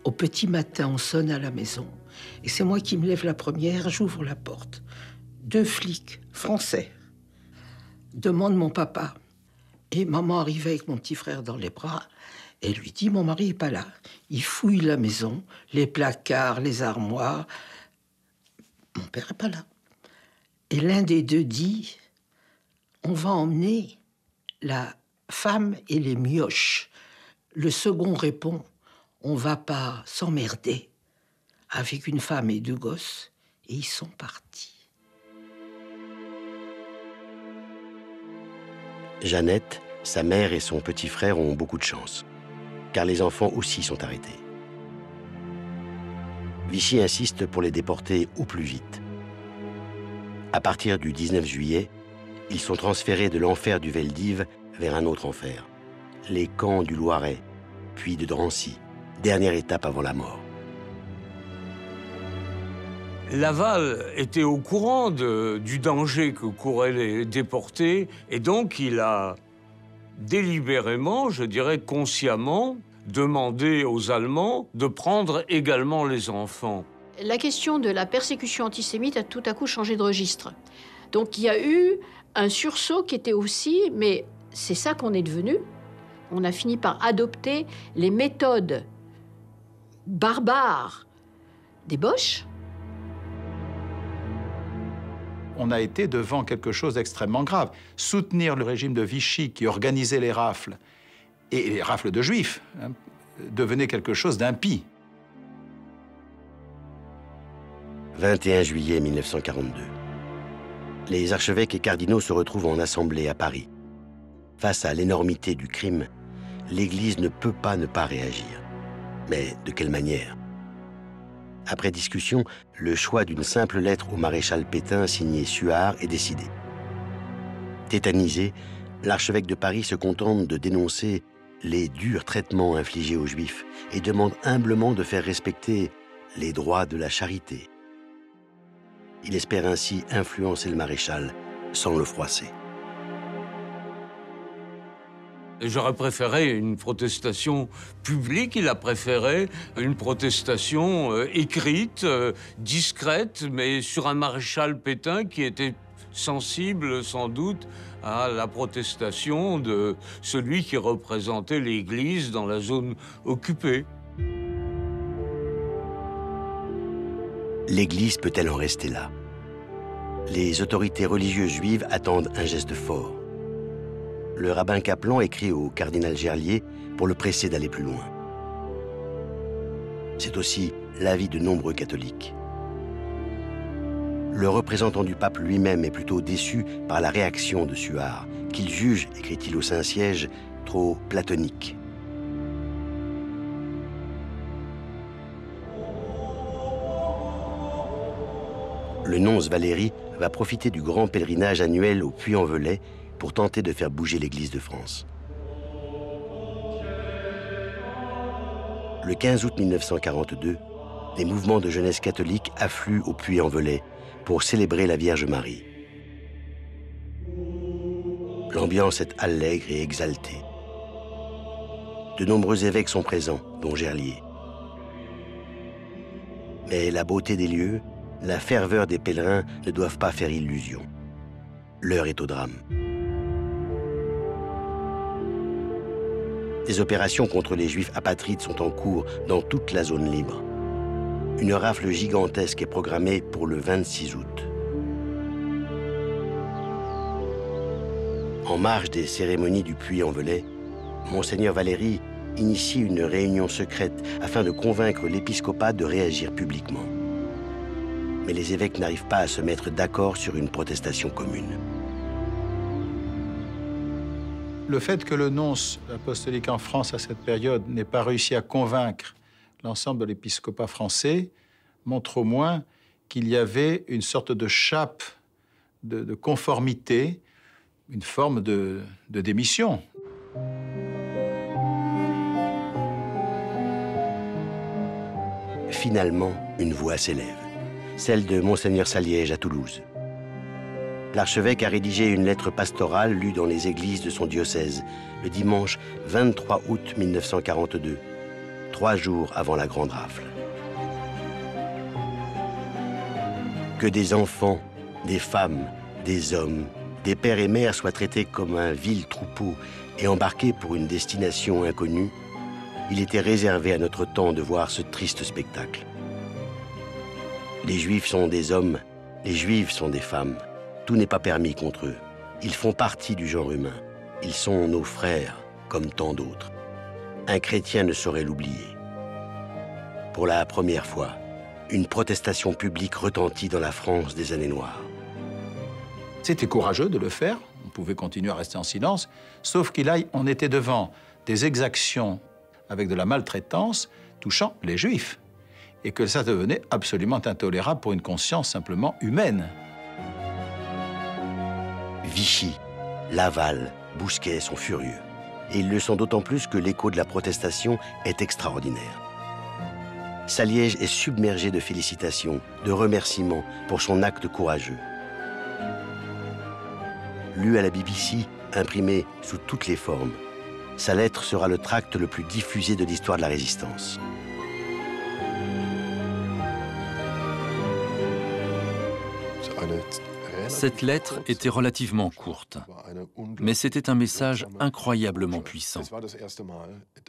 Au petit matin, on sonne à la maison. Et c'est moi qui me lève la première, j'ouvre la porte. 2 flics français demandent mon papa. Et maman arrive avec mon petit frère dans les bras et lui dit, mon mari n'est pas là. Il fouille la maison, les placards, les armoires. Mon père n'est pas là. Et l'un des deux dit, on va emmener la femme et les mioches. Le second répond, on va pas s'emmerder avec une femme et 2 gosses. Et ils sont partis. Jeannette, sa mère et son petit frère ont beaucoup de chance, car les enfants aussi sont arrêtés. Vichy insiste pour les déporter au plus vite. À partir du 19 juillet, ils sont transférés de l'enfer du Veldiv vers un autre enfer, les camps du Loiret, puis de Drancy, dernière étape avant la mort. Laval était au courant du danger que couraient les déportés, et donc il a délibérément, je dirais consciemment, demandé aux Allemands de prendre également les enfants. La question de la persécution antisémite a tout à coup changé de registre. Donc il y a eu un sursaut qui était aussi, mais c'est ça qu'on est devenu. On a fini par adopter les méthodes barbares des Boches. On a été devant quelque chose d'extrêmement grave. Soutenir le régime de Vichy qui organisait les rafles, et les rafles de juifs, devenait quelque chose d'impie. 21 juillet 1942. Les archevêques et cardinaux se retrouvent en assemblée à Paris. Face à l'énormité du crime, l'Église ne peut pas ne pas réagir. Mais de quelle manière? Après discussion, le choix d'une simple lettre au maréchal Pétain signée Suard est décidé. Tétanisé, l'archevêque de Paris se contente de dénoncer les durs traitements infligés aux Juifs et demande humblement de faire respecter les droits de la charité. Il espère ainsi influencer le maréchal sans le froisser. J'aurais préféré une protestation publique, il a préféré une protestation écrite, discrète, mais sur un maréchal Pétain qui était sensible sans doute à la protestation de celui qui représentait l'Église dans la zone occupée. L'Église peut-elle en rester là? Les autorités religieuses juives attendent un geste fort. Le rabbin Kaplan écrit au cardinal Gerlier pour le presser d'aller plus loin. C'est aussi l'avis de nombreux catholiques. Le représentant du pape lui-même est plutôt déçu par la réaction de Suard, qu'il juge, écrit-il au Saint-Siège, trop platonique. Le nonce Valéry va profiter du grand pèlerinage annuel au Puy-en-Velay pour tenter de faire bouger l'Église de France. Le 15 août 1942, les mouvements de jeunesse catholique affluent au Puy-en-Velay pour célébrer la Vierge Marie. L'ambiance est allègre et exaltée. De nombreux évêques sont présents, dont Gerlier. Mais la beauté des lieux, la ferveur des pèlerins ne doivent pas faire illusion. L'heure est au drame. Des opérations contre les Juifs apatrides sont en cours dans toute la zone libre. Une rafle gigantesque est programmée pour le 26 août. En marge des cérémonies du Puy-en-Velay, Monseigneur Valéry initie une réunion secrète afin de convaincre l'épiscopat de réagir publiquement. Mais les évêques n'arrivent pas à se mettre d'accord sur une protestation commune. Le fait que le nonce apostolique en France à cette période n'ait pas réussi à convaincre l'ensemble de l'épiscopat français montre au moins qu'il y avait une sorte de chape de conformité, une forme de démission. Finalement, une voix s'élève, celle de Monseigneur Saliège à Toulouse. L'archevêque a rédigé une lettre pastorale lue dans les églises de son diocèse le dimanche 23 août 1942, 3 jours avant la grande rafle. Que des enfants, des femmes, des hommes, des pères et mères soient traités comme un vil troupeau et embarqués pour une destination inconnue, il était réservé à notre temps de voir ce triste spectacle. Les Juifs sont des hommes, les Juives sont des femmes. Tout n'est pas permis contre eux. Ils font partie du genre humain. Ils sont nos frères, comme tant d'autres. Un chrétien ne saurait l'oublier. Pour la première fois, une protestation publique retentit dans la France des années noires. C'était courageux de le faire. On pouvait continuer à rester en silence, sauf qu'on était devant des exactions avec de la maltraitance touchant les Juifs, et que ça devenait absolument intolérable pour une conscience simplement humaine. Vichy, Laval, Bousquet sont furieux. Et ils le sont d'autant plus que l'écho de la protestation est extraordinaire. Saliège est submergé de félicitations, de remerciements pour son acte courageux. Lu à la BBC, imprimé sous toutes les formes, sa lettre sera le tract le plus diffusé de l'histoire de la résistance. Cette lettre était relativement courte, mais c'était un message incroyablement puissant.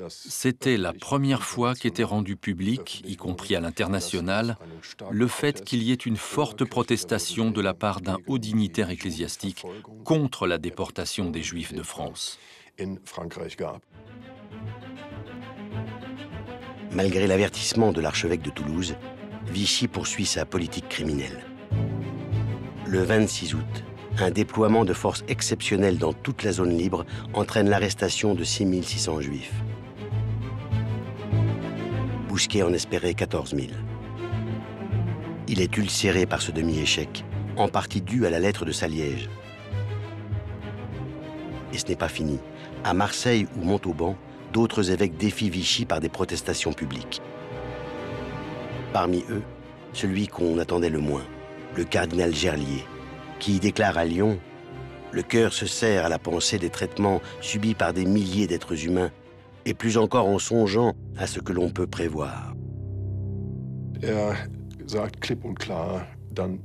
C'était la première fois qu'était rendu public, y compris à l'international, le fait qu'il y ait une forte protestation de la part d'un haut dignitaire ecclésiastique contre la déportation des Juifs de France. Malgré l'avertissement de l'archevêque de Toulouse, Vichy poursuit sa politique criminelle. Le 26 août, un déploiement de forces exceptionnelles dans toute la zone libre entraîne l'arrestation de 6600 Juifs. Bousquet en espérait 14 000. Il est ulcéré par ce demi-échec, en partie dû à la lettre de Saliège. Et ce n'est pas fini. À Marseille ou Montauban, d'autres évêques défient Vichy par des protestations publiques. Parmi eux, celui qu'on attendait le moins, le cardinal Gerlier, qui déclare à Lyon « Le cœur se serre à la pensée des traitements subis par des milliers d'êtres humains, et plus encore en songeant à ce que l'on peut prévoir. »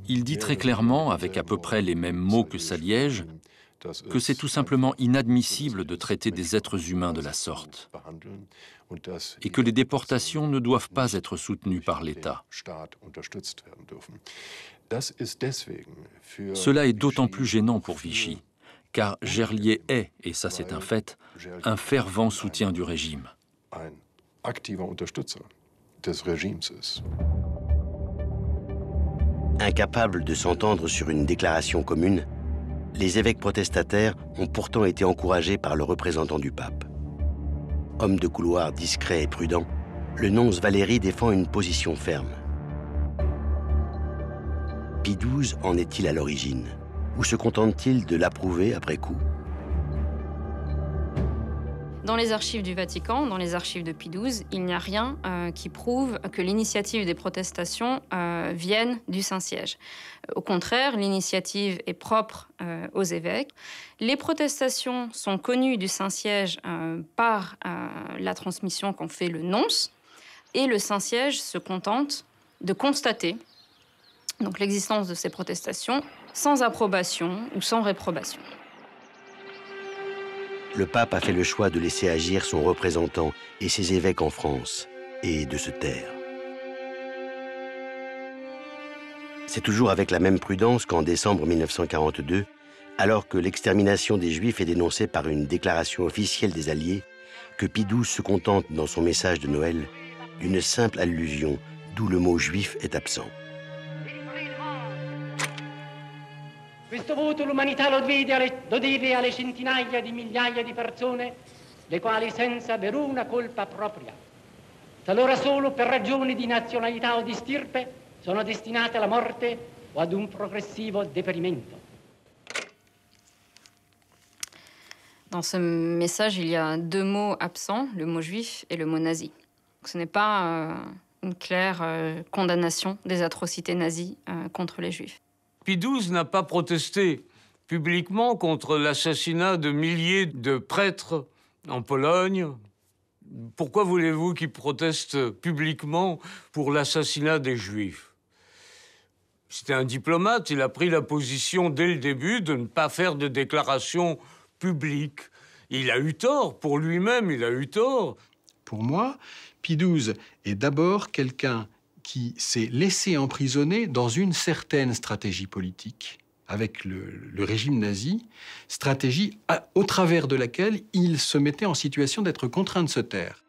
Il dit très clairement, avec à peu près les mêmes mots que Saliège, que c'est tout simplement inadmissible de traiter des êtres humains de la sorte, et que les déportations ne doivent pas être soutenues par l'État. Cela est d'autant plus gênant pour Vichy, car Gerlier est, et ça c'est un fait, un fervent soutien du régime. Incapables de s'entendre sur une déclaration commune, les évêques protestataires ont pourtant été encouragés par le représentant du pape. Homme de couloir discret et prudent, le nonce Valéry défend une position ferme. Pie XII en est-il à l'origine? Ou se contente-t-il de l'approuver après coup? Dans les archives du Vatican, dans les archives de Pie XII, il n'y a rien qui prouve que l'initiative des protestations vienne du Saint-Siège. Au contraire, l'initiative est propre aux évêques. Les protestations sont connues du Saint-Siège par la transmission qu'en fait le nonce, et le Saint-Siège se contente de constater donc l'existence de ces protestations sans approbation ou sans réprobation. Le pape a fait le choix de laisser agir son représentant et ses évêques en France, et de se taire. C'est toujours avec la même prudence qu'en décembre 1942, alors que l'extermination des Juifs est dénoncée par une déclaration officielle des Alliés, que Pie XII se contente dans son message de Noël d'une simple allusion, d'où le mot juif est absent. Questo voto l'umanità lo deve alle centinaia di migliaia di persone, le quali senza veruna colpa propria, talora solo per ragioni di nazionalità o di stirpe, sono destinate alla morte o ad un progressivo deperimento. Dans ce message, il y a deux mots absents, le mot juif et le mot nazi. Ce n'est pas une claire condamnation des atrocités nazies contre les Juifs. Pie XII n'a pas protesté publiquement contre l'assassinat de milliers de prêtres en Pologne. Pourquoi voulez-vous qu'il proteste publiquement pour l'assassinat des Juifs? C'était un diplomate, il a pris la position dès le début de ne pas faire de déclaration publique. Il a eu tort, pour lui-même, il a eu tort. Pour moi, Pie XII est d'abord quelqu'un qui s'est laissé emprisonner dans une certaine stratégie politique avec le régime nazi, stratégie au travers de laquelle il se mettait en situation d'être contraint de se taire.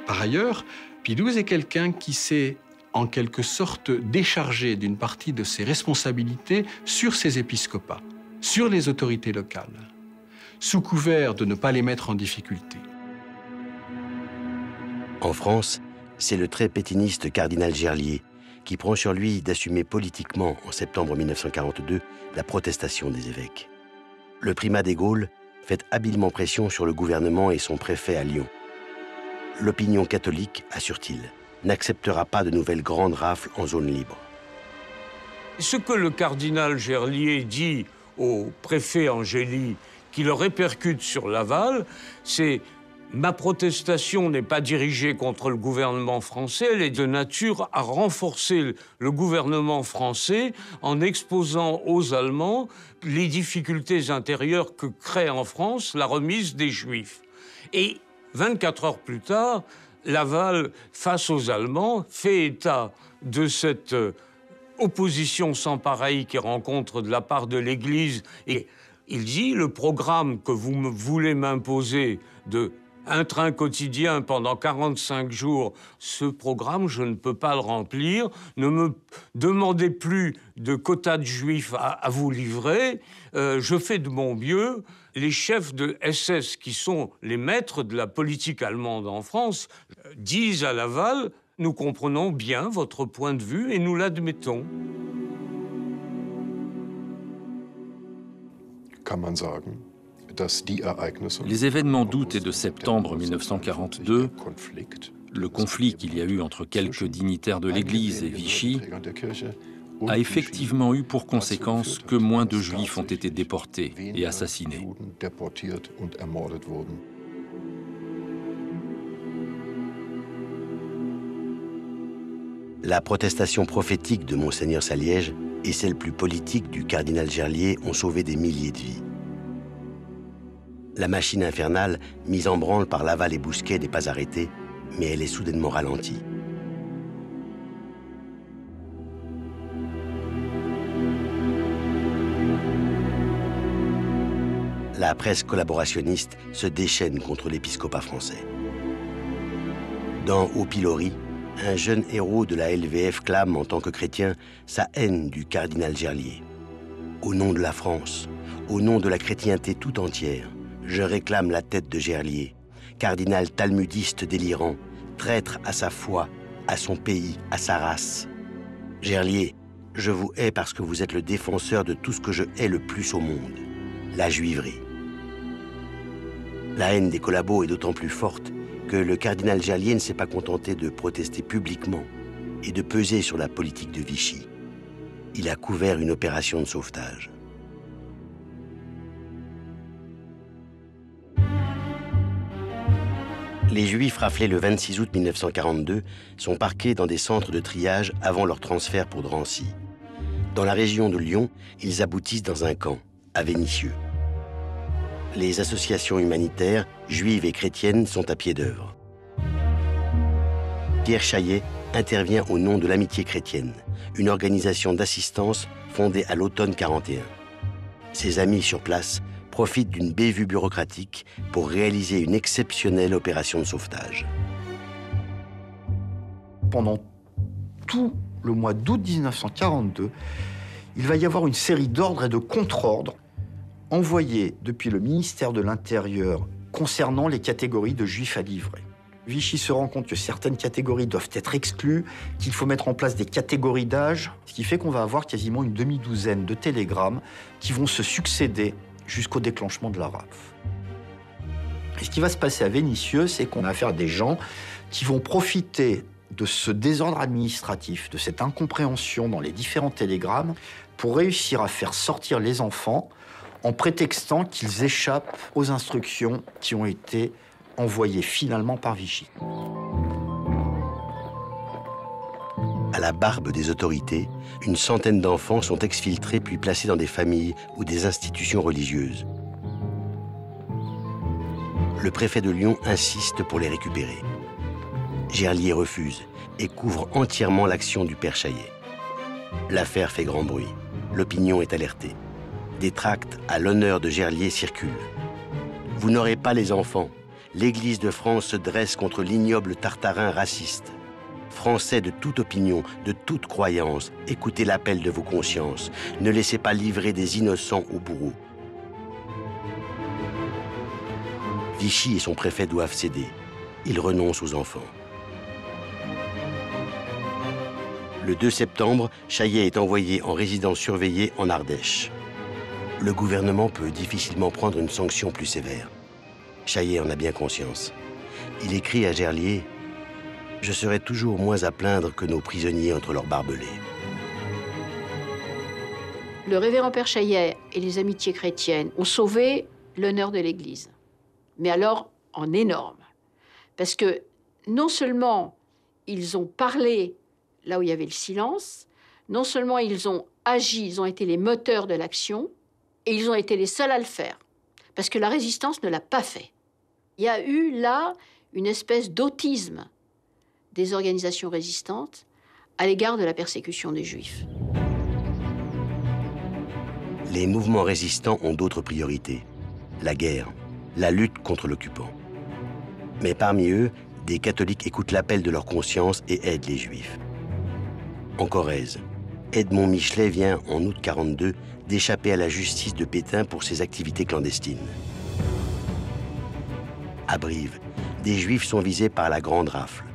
Par ailleurs, Pie XII est quelqu'un qui s'est en quelque sorte déchargé d'une partie de ses responsabilités sur ses épiscopats, sur les autorités locales, sous couvert de ne pas les mettre en difficulté. En France, c'est le très pétiniste cardinal Gerlier qui prend sur lui d'assumer politiquement, en septembre 1942, la protestation des évêques. Le primat des Gaules fait habilement pression sur le gouvernement et son préfet à Lyon. L'opinion catholique, assure-t-il, n'acceptera pas de nouvelles grandes rafles en zone libre. Ce que le cardinal Gerlier dit au préfet Angély, qui le répercute sur Laval, c'est « Ma protestation n'est pas dirigée contre le gouvernement français, elle est de nature à renforcer le gouvernement français en exposant aux Allemands les difficultés intérieures que crée en France la remise des Juifs. » Et 24 heures plus tard, Laval, face aux Allemands, fait état de cette opposition sans pareille qu'il rencontre de la part de l'Église. Et il dit, le programme que vous voulez m'imposer de un train quotidien pendant 45 jours, ce programme, je ne peux pas le remplir. Ne me demandez plus de quotas de juifs à vous livrer. Je fais de mon mieux. Les chefs de SS, qui sont les maîtres de la politique allemande en France, disent à Laval, nous comprenons bien votre point de vue et nous l'admettons. Les événements d'août et de septembre 1942, le conflit qu'il y a eu entre quelques dignitaires de l'Église et Vichy, a effectivement eu pour conséquence que moins de Juifs ont été déportés et assassinés. La protestation prophétique de Monseigneur Saliège et celle plus politique du cardinal Gerlier ont sauvé des milliers de vies. La machine infernale, mise en branle par Laval et Bousquet, n'est pas arrêtée, mais elle est soudainement ralentie. La presse collaborationniste se déchaîne contre l'épiscopat français. Dans Au pilori, un jeune héros de la LVF clame en tant que chrétien sa haine du cardinal Gerlier. Au nom de la France, au nom de la chrétienté tout entière, je réclame la tête de Gerlier, cardinal talmudiste délirant, traître à sa foi, à son pays, à sa race. Gerlier, je vous hais parce que vous êtes le défenseur de tout ce que je hais le plus au monde, la juiverie. La haine des collabos est d'autant plus forte que le cardinal Gerlier ne s'est pas contenté de protester publiquement et de peser sur la politique de Vichy. Il a couvert une opération de sauvetage. Les Juifs raflés le 26 août 1942 sont parqués dans des centres de triage avant leur transfert pour Drancy. Dans la région de Lyon, ils aboutissent dans un camp, à Vénissieux. Les associations humanitaires, juives et chrétiennes, sont à pied d'œuvre. Pierre Chaillet intervient au nom de l'Amitié chrétienne, une organisation d'assistance fondée à l'automne 41. Ses amis sur place profitent d'une bévue bureaucratique pour réaliser une exceptionnelle opération de sauvetage. Pendant tout le mois d'août 1942, il va y avoir une série d'ordres et de contre-ordres envoyés depuis le ministère de l'Intérieur concernant les catégories de juifs à livrer. Vichy se rend compte que certaines catégories doivent être exclues, qu'il faut mettre en place des catégories d'âge, ce qui fait qu'on va avoir quasiment une demi-douzaine de télégrammes qui vont se succéder jusqu'au déclenchement de la rafle. Et ce qui va se passer à Vénissieux, c'est qu'on a affaire à des gens qui vont profiter de ce désordre administratif, de cette incompréhension dans les différents télégrammes, pour réussir à faire sortir les enfants en prétextant qu'ils échappent aux instructions qui ont été envoyées finalement par Vichy. À la barbe des autorités, une centaine d'enfants sont exfiltrés puis placés dans des familles ou des institutions religieuses. Le préfet de Lyon insiste pour les récupérer. Gerlier refuse et couvre entièrement l'action du père Chaillet. L'affaire fait grand bruit. L'opinion est alertée. Des tracts à l'honneur de Gerlier circulent. Vous n'aurez pas les enfants. L'Église de France se dresse contre l'ignoble Tartarin raciste. Français de toute opinion, de toute croyance, écoutez l'appel de vos consciences. Ne laissez pas livrer des innocents aux bourreaux. Vichy et son préfet doivent céder. Ils renoncent aux enfants. Le 2 septembre, Chaillet est envoyé en résidence surveillée en Ardèche. Le gouvernement peut difficilement prendre une sanction plus sévère. Chaillet en a bien conscience. Il écrit à Gerlier « Je serai toujours moins à plaindre que nos prisonniers entre leurs barbelés. » Le révérend père Chaillet et les Amitiés chrétiennes ont sauvé l'honneur de l'Église. Mais alors, en énorme. Parce que non seulement ils ont parlé là où il y avait le silence, non seulement ils ont agi, ils ont été les moteurs de l'action, et ils ont été les seuls à le faire. Parce que la résistance ne l'a pas fait. Il y a eu là une espèce d'autisme des organisations résistantes à l'égard de la persécution des Juifs. Les mouvements résistants ont d'autres priorités. La guerre, la lutte contre l'occupant. Mais parmi eux, des catholiques écoutent l'appel de leur conscience et aident les Juifs. En Corrèze, Edmond Michelet vient, en août 1942, d'échapper à la justice de Pétain pour ses activités clandestines. À Brive, des Juifs sont visés par la Grande Rafle.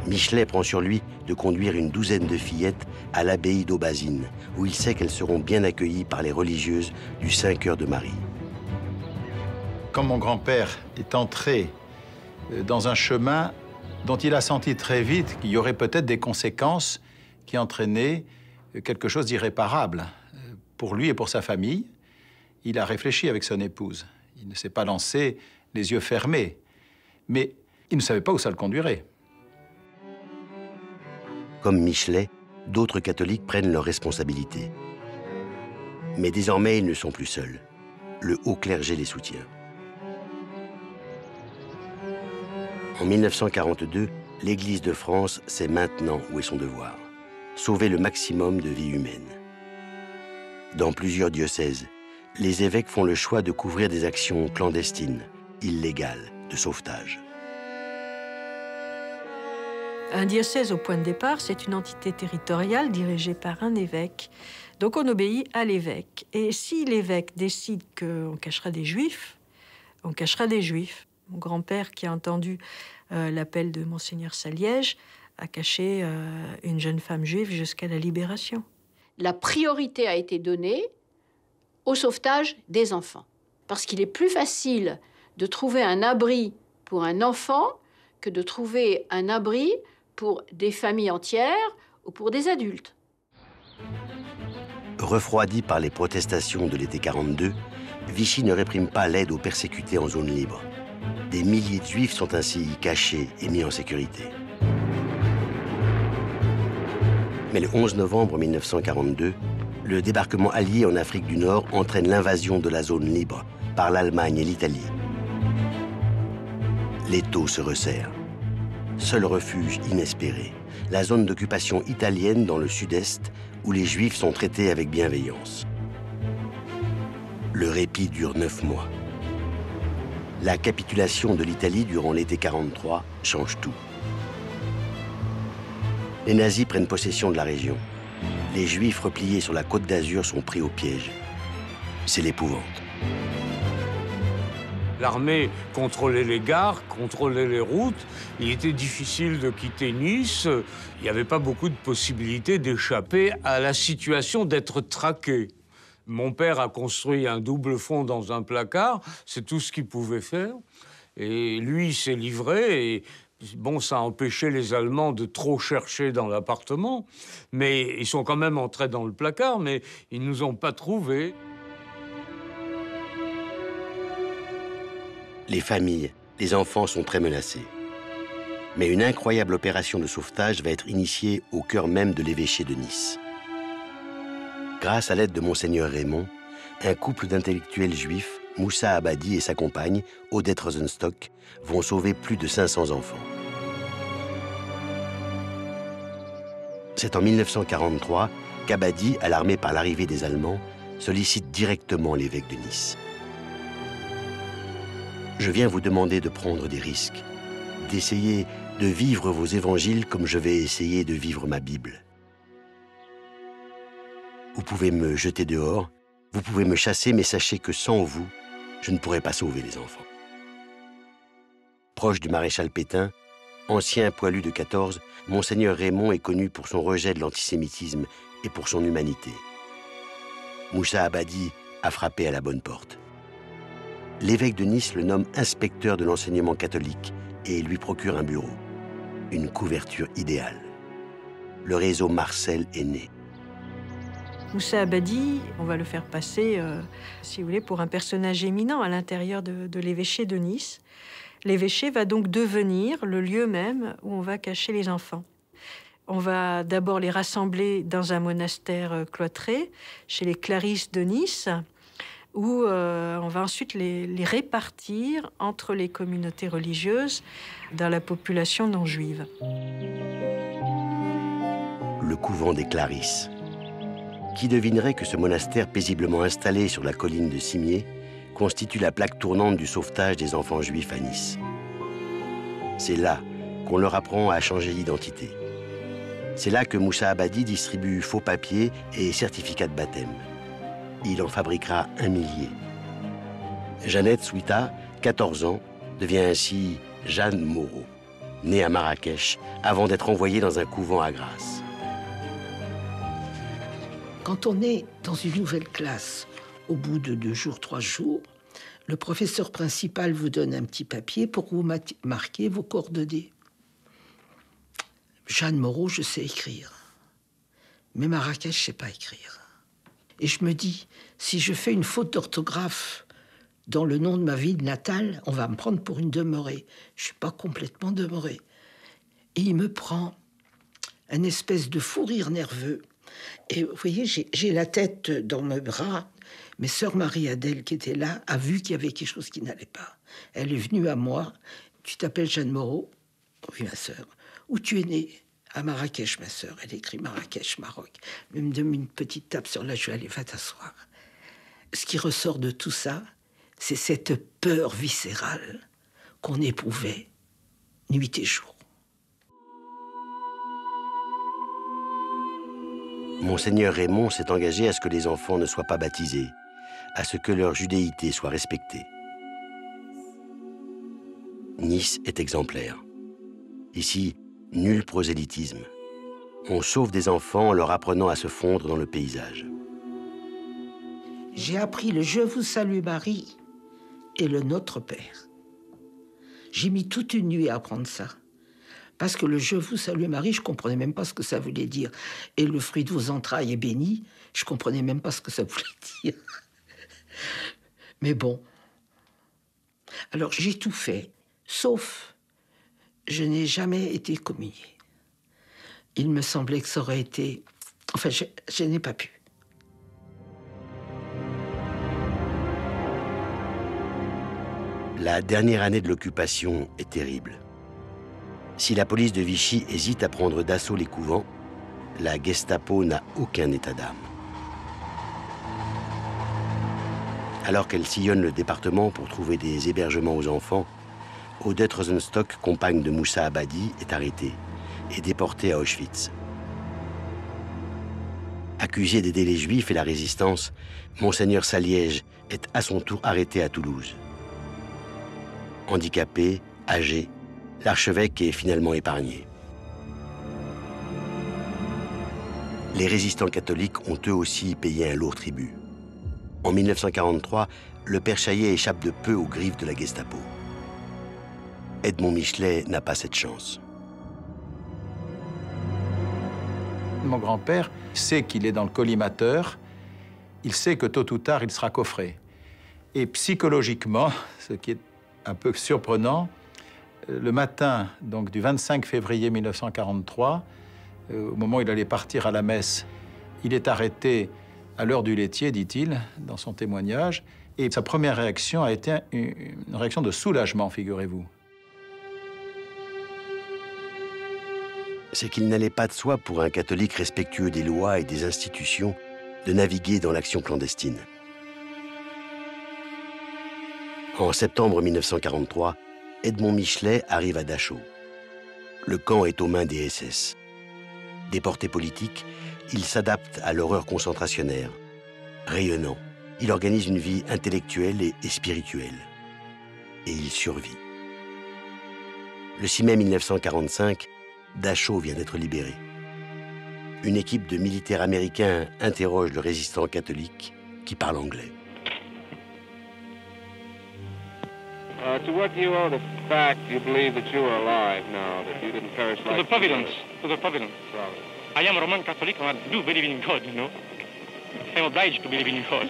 Michelet prend sur lui de conduire une douzaine de fillettes à l'abbaye d'Aubazine, où il sait qu'elles seront bien accueillies par les religieuses du Saint-Cœur de Marie. Quand mon grand-père est entré dans un chemin dont il a senti très vite qu'il y aurait peut-être des conséquences qui entraînaient quelque chose d'irréparable pour lui et pour sa famille, il a réfléchi avec son épouse. Il ne s'est pas lancé les yeux fermés, mais il ne savait pas où ça le conduirait. Comme Michelet, d'autres catholiques prennent leurs responsabilités. Mais désormais, ils ne sont plus seuls. Le haut clergé les soutient. En 1942, l'Église de France sait maintenant où est son devoir. Sauver le maximum de vies humaines. Dans plusieurs diocèses, les évêques font le choix de couvrir des actions clandestines, illégales, de sauvetage. Un diocèse, au point de départ, c'est une entité territoriale dirigée par un évêque. Donc on obéit à l'évêque. Et si l'évêque décide qu'on cachera des Juifs, on cachera des Juifs. Mon grand-père, qui a entendu l'appel de Monseigneur Saliège, a caché une jeune femme juive jusqu'à la libération. La priorité a été donnée au sauvetage des enfants. Parce qu'il est plus facile de trouver un abri pour un enfant que de trouver un abri pour des familles entières ou pour des adultes. Refroidi par les protestations de l'été 42, Vichy ne réprime pas l'aide aux persécutés en zone libre. Des milliers de Juifs sont ainsi cachés et mis en sécurité. Mais le 11 novembre 1942, le débarquement allié en Afrique du Nord entraîne l'invasion de la zone libre par l'Allemagne et l'Italie. L'étau se resserre. Seul refuge inespéré, la zone d'occupation italienne dans le sud-est où les Juifs sont traités avec bienveillance. Le répit dure 9 mois. La capitulation de l'Italie durant l'été 43 change tout. Les nazis prennent possession de la région. Les Juifs repliés sur la Côte d'Azur sont pris au piège. C'est l'épouvante. L'armée contrôlait les gares, contrôlait les routes. Il était difficile de quitter Nice. Il n'y avait pas beaucoup de possibilités d'échapper à la situation d'être traqué. Mon père a construit un double fond dans un placard. C'est tout ce qu'il pouvait faire. Et lui, il s'est livré. Et Bon, ça a empêché les Allemands de trop chercher dans l'appartement, mais ils sont quand même entrés dans le placard, mais ils nous ont pas trouvés. Les familles, les enfants sont très menacés. Mais une incroyable opération de sauvetage va être initiée au cœur même de l'évêché de Nice. Grâce à l'aide de Monseigneur Raymond, un couple d'intellectuels juifs, Moussa Abadi et sa compagne, Odette Rosenstock, vont sauver plus de 500 enfants. C'est en 1943 qu'Abadi, alarmé par l'arrivée des Allemands, sollicite directement l'évêque de Nice. Je viens vous demander de prendre des risques, d'essayer de vivre vos évangiles comme je vais essayer de vivre ma Bible. Vous pouvez me jeter dehors, vous pouvez me chasser, mais sachez que sans vous, je ne pourrai pas sauver les enfants. Proche du maréchal Pétain, ancien poilu de 14, Monseigneur Raymond est connu pour son rejet de l'antisémitisme et pour son humanité. Moussa Abadi a frappé à la bonne porte. L'évêque de Nice le nomme inspecteur de l'enseignement catholique et lui procure un bureau. Une couverture idéale. Le réseau Marcel est né. Moussa Abadi, on va le faire passer, si vous voulez, pour un personnage éminent à l'intérieur de l'évêché de Nice. L'évêché va donc devenir le lieu même où on va cacher les enfants. On va d'abord les rassembler dans un monastère cloîtré, chez les Clarisses de Nice, où on va ensuite les répartir entre les communautés religieuses dans la population non juive. Le couvent des Clarisses. Qui devinerait que ce monastère paisiblement installé sur la colline de Cimier constitue la plaque tournante du sauvetage des enfants juifs à Nice. C'est là qu'on leur apprend à changer d'identité. C'est là que Moussa Abadi distribue faux papiers et certificats de baptême. Il en fabriquera 1 millier. Jeannette Souita, 14 ans, devient ainsi Jeanne Moreau, née à Marrakech, avant d'être envoyée dans un couvent à Grasse. Quand on est dans une nouvelle classe, au bout de 2 jours, 3 jours, le professeur principal vous donne un petit papier pour vous marquer vos coordonnées. Jeanne Moreau, je sais écrire. Mais Marrakech, je ne sais pas écrire. Et je me dis, si je fais une faute d'orthographe dans le nom de ma ville natale, on va me prendre pour une demeurée. Je ne suis pas complètement demeurée. Et il me prend un espèce de fou rire nerveux. Et vous voyez, j'ai la tête dans mes bras. Mais sœur Marie-Adèle, qui était là, a vu qu'il y avait quelque chose qui n'allait pas. Elle est venue à moi. Tu t'appelles Jeanne Moreau? Oui, ma sœur. Où tu es née? À Marrakech, ma sœur. Elle écrit Marrakech, Maroc. Elle me donne une petite tape sur la joue. Allez, va t'asseoir. Ce qui ressort de tout ça, c'est cette peur viscérale qu'on éprouvait nuit et jour. Monseigneur Raymond s'est engagé à ce que les enfants ne soient pas baptisés, à ce que leur judéité soit respectée. Nice est exemplaire. Ici, nul prosélytisme. On sauve des enfants en leur apprenant à se fondre dans le paysage. J'ai appris le « Je vous salue Marie » et le « Notre Père ». J'ai mis toute une nuit à apprendre ça. Parce que le « Je vous salue Marie », je ne comprenais même pas ce que ça voulait dire. Et le fruit de vos entrailles est béni, je ne comprenais même pas ce que ça voulait dire. Mais bon. Alors j'ai tout fait, sauf je n'ai jamais été communiée. Il me semblait que ça aurait été... Enfin, je n'ai pas pu. La dernière année de l'occupation est terrible. Si la police de Vichy hésite à prendre d'assaut les couvents, la Gestapo n'a aucun état d'âme. Alors qu'elle sillonne le département pour trouver des hébergements aux enfants, Odette Rosenstock, compagne de Moussa Abadi, est arrêtée et déportée à Auschwitz. Accusé d'aider les Juifs et la résistance, Monseigneur Saliège est à son tour arrêté à Toulouse. Handicapé, âgé, l'archevêque est finalement épargné. Les résistants catholiques ont eux aussi payé un lourd tribut. En 1943, le père Chaillet échappe de peu aux griffes de la Gestapo. Edmond Michelet n'a pas cette chance. Mon grand-père sait qu'il est dans le collimateur, il sait que tôt ou tard, il sera coffré. Et psychologiquement, ce qui est un peu surprenant, le matin donc, du 25 février 1943, au moment où il allait partir à la messe, il est arrêté à l'heure du laitier, dit-il, dans son témoignage, et sa première réaction a été une réaction de soulagement, figurez-vous. C'est qu'il n'allait pas de soi pour un catholique respectueux des lois et des institutions de naviguer dans l'action clandestine. En septembre 1943, Edmond Michelet arrive à Dachau. Le camp est aux mains des SS. Déporté politique, il s'adapte à l'horreur concentrationnaire. Rayonnant, il organise une vie intellectuelle et spirituelle. Et il survit. Le 6 mai 1945, Dachau vient d'être libéré. Une équipe de militaires américains interroge le résistant catholique qui parle anglais. To what do you owe the fact you believe that you are alive now, that you didn't perish like... To the providence, to the providence. I am a Roman Catholic and I do believe in God, you know. I'm obliged to believe in God.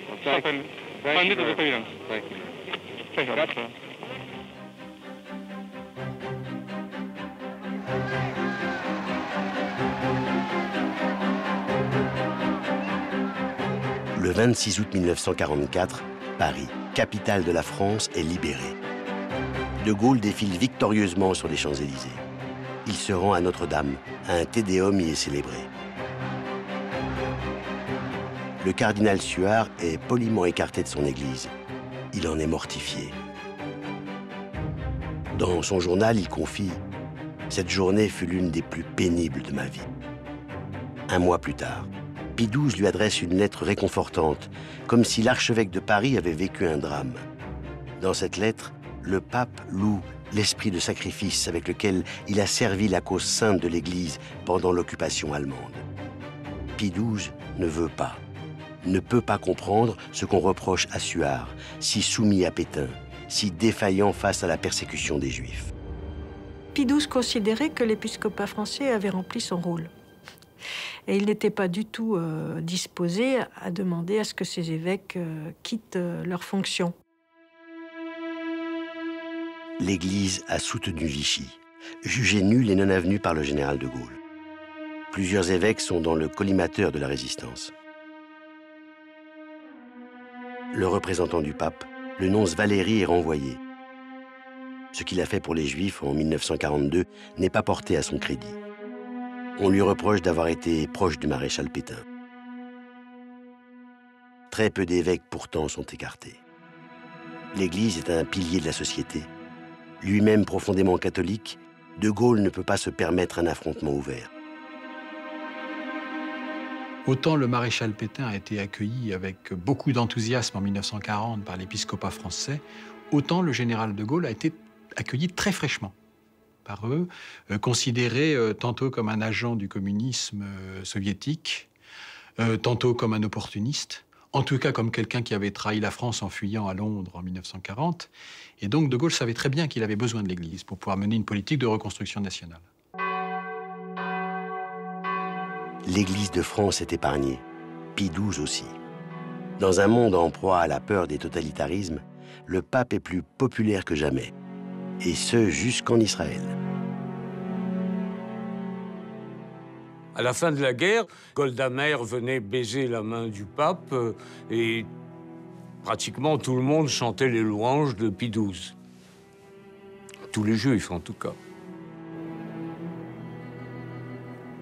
Well, thank you. Find it to the providence. Thank you. Thank you. Le 26 août 1944, Paris, capitale de la France, est libérée. De Gaulle défile victorieusement sur les Champs-Élysées. Il se rend à Notre-Dame, un Tédéum y est célébré. Le cardinal Suard est poliment écarté de son église. Il en est mortifié. Dans son journal, il confie « Cette journée fut l'une des plus pénibles de ma vie ». Un mois plus tard, Pie XII lui adresse une lettre réconfortante, comme si l'archevêque de Paris avait vécu un drame. Dans cette lettre, le pape loue l'esprit de sacrifice avec lequel il a servi la cause sainte de l'Église pendant l'occupation allemande. Pie XII ne veut pas, ne peut pas comprendre ce qu'on reproche à Suard, si soumis à Pétain, si défaillant face à la persécution des Juifs. Pie XII considérait que l'épiscopat français avait rempli son rôle. Et il n'était pas du tout disposé à demander à ce que ces évêques quittent leurs fonctions. L'Église a soutenu Vichy, jugé nul et non avenu par le général de Gaulle. Plusieurs évêques sont dans le collimateur de la résistance. Le représentant du pape, le nonce Valéry, est renvoyé. Ce qu'il a fait pour les Juifs en 1942 n'est pas porté à son crédit. On lui reproche d'avoir été proche du maréchal Pétain. Très peu d'évêques pourtant sont écartés. L'Église est un pilier de la société. Lui-même profondément catholique, de Gaulle ne peut pas se permettre un affrontement ouvert. Autant le maréchal Pétain a été accueilli avec beaucoup d'enthousiasme en 1940 par l'épiscopat français, autant le général de Gaulle a été accueilli très fraîchement par eux, considéré tantôt comme un agent du communisme soviétique, tantôt comme un opportuniste, en tout cas comme quelqu'un qui avait trahi la France en fuyant à Londres en 1940. Et donc de Gaulle savait très bien qu'il avait besoin de l'Église pour pouvoir mener une politique de reconstruction nationale. L'Église de France est épargnée, Pie XII aussi. Dans un monde en proie à la peur des totalitarismes, le pape est plus populaire que jamais. Et ce, jusqu'en Israël. À la fin de la guerre, Golda Meir venait baiser la main du pape et pratiquement tout le monde chantait les louanges de Pie XII. Tous les juifs, en tout cas.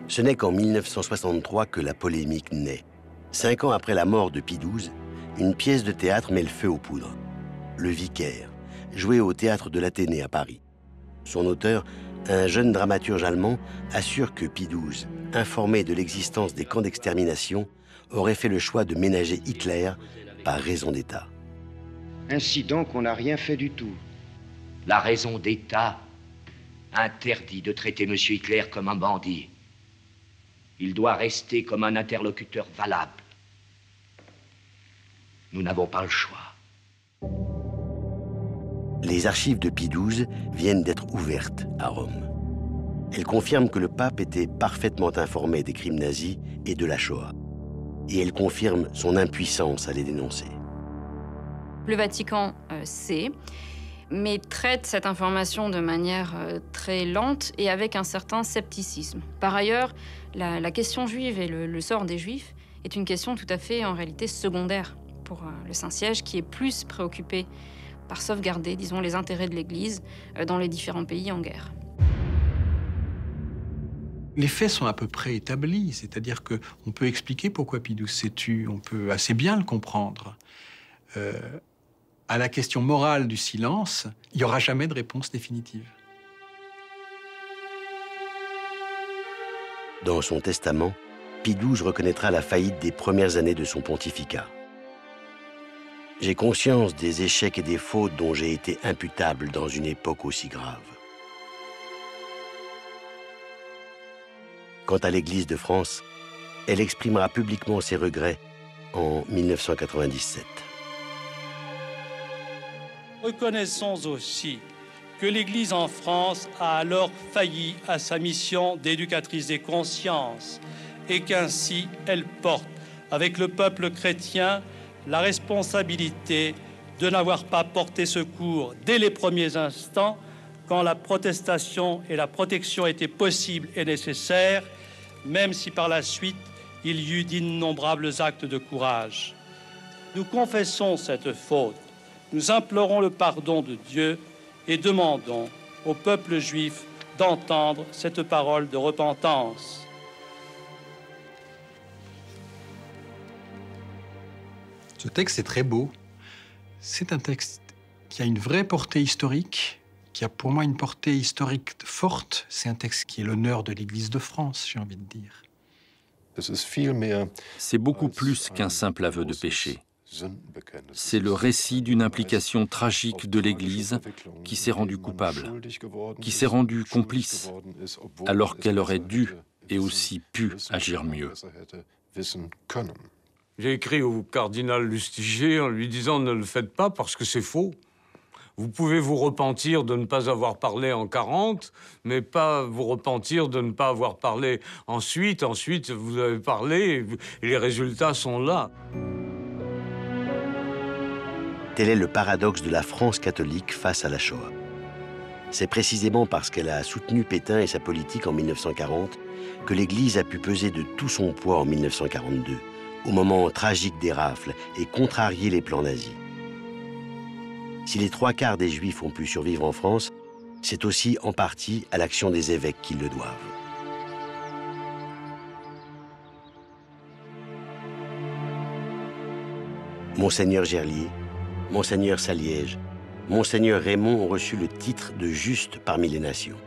Ce n'est qu'en 1963 que la polémique naît. 5 ans après la mort de Pie XII, une pièce de théâtre met le feu aux poudres. Le Vicaire, joué au théâtre de l'Athénée à Paris. Son auteur, un jeune dramaturge allemand, assure que Pie XII, informé de l'existence des camps d'extermination, aurait fait le choix de ménager Hitler par raison d'État. Ainsi donc, on n'a rien fait du tout. La raison d'État interdit de traiter M. Hitler comme un bandit. Il doit rester comme un interlocuteur valable. Nous n'avons pas le choix. Les archives de Pie XII viennent d'être ouvertes à Rome. Elles confirment que le pape était parfaitement informé des crimes nazis et de la Shoah. Et elles confirment son impuissance à les dénoncer. Le Vatican sait, mais traite cette information de manière très lente et avec un certain scepticisme. Par ailleurs, la question juive et le sort des Juifs est une question tout à fait, en réalité, secondaire pour le Saint-Siège, qui est plus préoccupé par sauvegarder, disons, les intérêts de l'Église dans les différents pays en guerre. Les faits sont à peu près établis, c'est-à-dire qu'on peut expliquer pourquoi Pie XII s'est tué, on peut assez bien le comprendre. À la question morale du silence, il n'y aura jamais de réponse définitive. Dans son testament, Pie XII reconnaîtra la faillite des premières années de son pontificat. J'ai conscience des échecs et des fautes dont j'ai été imputable dans une époque aussi grave. Quant à l'Église de France, elle exprimera publiquement ses regrets en 1997. Reconnaissons aussi que l'Église en France a alors failli à sa mission d'éducatrice des consciences et qu'ainsi elle porte, avec le peuple chrétien, la responsabilité de n'avoir pas porté secours dès les premiers instants, quand la protestation et la protection étaient possibles et nécessaires, même si par la suite il y eut d'innombrables actes de courage. Nous confessons cette faute, nous implorons le pardon de Dieu et demandons au peuple juif d'entendre cette parole de repentance. Ce texte est très beau. C'est un texte qui a une vraie portée historique, qui a pour moi une portée historique forte. C'est un texte qui est l'honneur de l'Église de France, j'ai envie de dire. C'est beaucoup plus qu'un simple aveu de péché. C'est le récit d'une implication tragique de l'Église qui s'est rendue coupable, qui s'est rendue complice, alors qu'elle aurait dû et aussi pu agir mieux. J'ai écrit au cardinal Lustiger en lui disant « Ne le faites pas parce que c'est faux. Vous pouvez vous repentir de ne pas avoir parlé en 40, mais pas vous repentir de ne pas avoir parlé ensuite. Ensuite, vous avez parlé et les résultats sont là. » Tel est le paradoxe de la France catholique face à la Shoah. C'est précisément parce qu'elle a soutenu Pétain et sa politique en 1940 que l'Église a pu peser de tout son poids en 1942, au moment tragique des rafles, et contrarier les plans nazis. Si les 3/4 des Juifs ont pu survivre en France, c'est aussi en partie à l'action des évêques qu'ils le doivent. Monseigneur Gerlier, Monseigneur Saliège, Monseigneur Raymond ont reçu le titre de juste parmi les nations.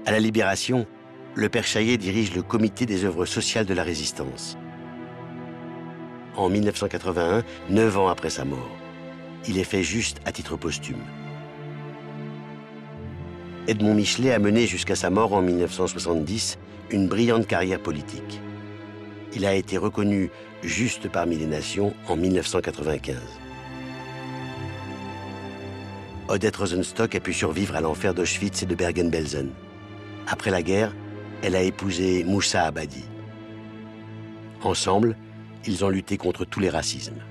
À la Libération, le père Chaillet dirige le comité des œuvres sociales de la Résistance. En 1981, 9 ans après sa mort, il est fait juste à titre posthume. Edmond Michelet a mené jusqu'à sa mort en 1970 une brillante carrière politique. Il a été reconnu juste parmi les nations en 1995. Odette Rosenstock a pu survivre à l'enfer d'Auschwitz et de Bergen-Belsen. Après la guerre, elle a épousé Moussa Abadi. Ensemble, ils ont lutté contre tous les racismes.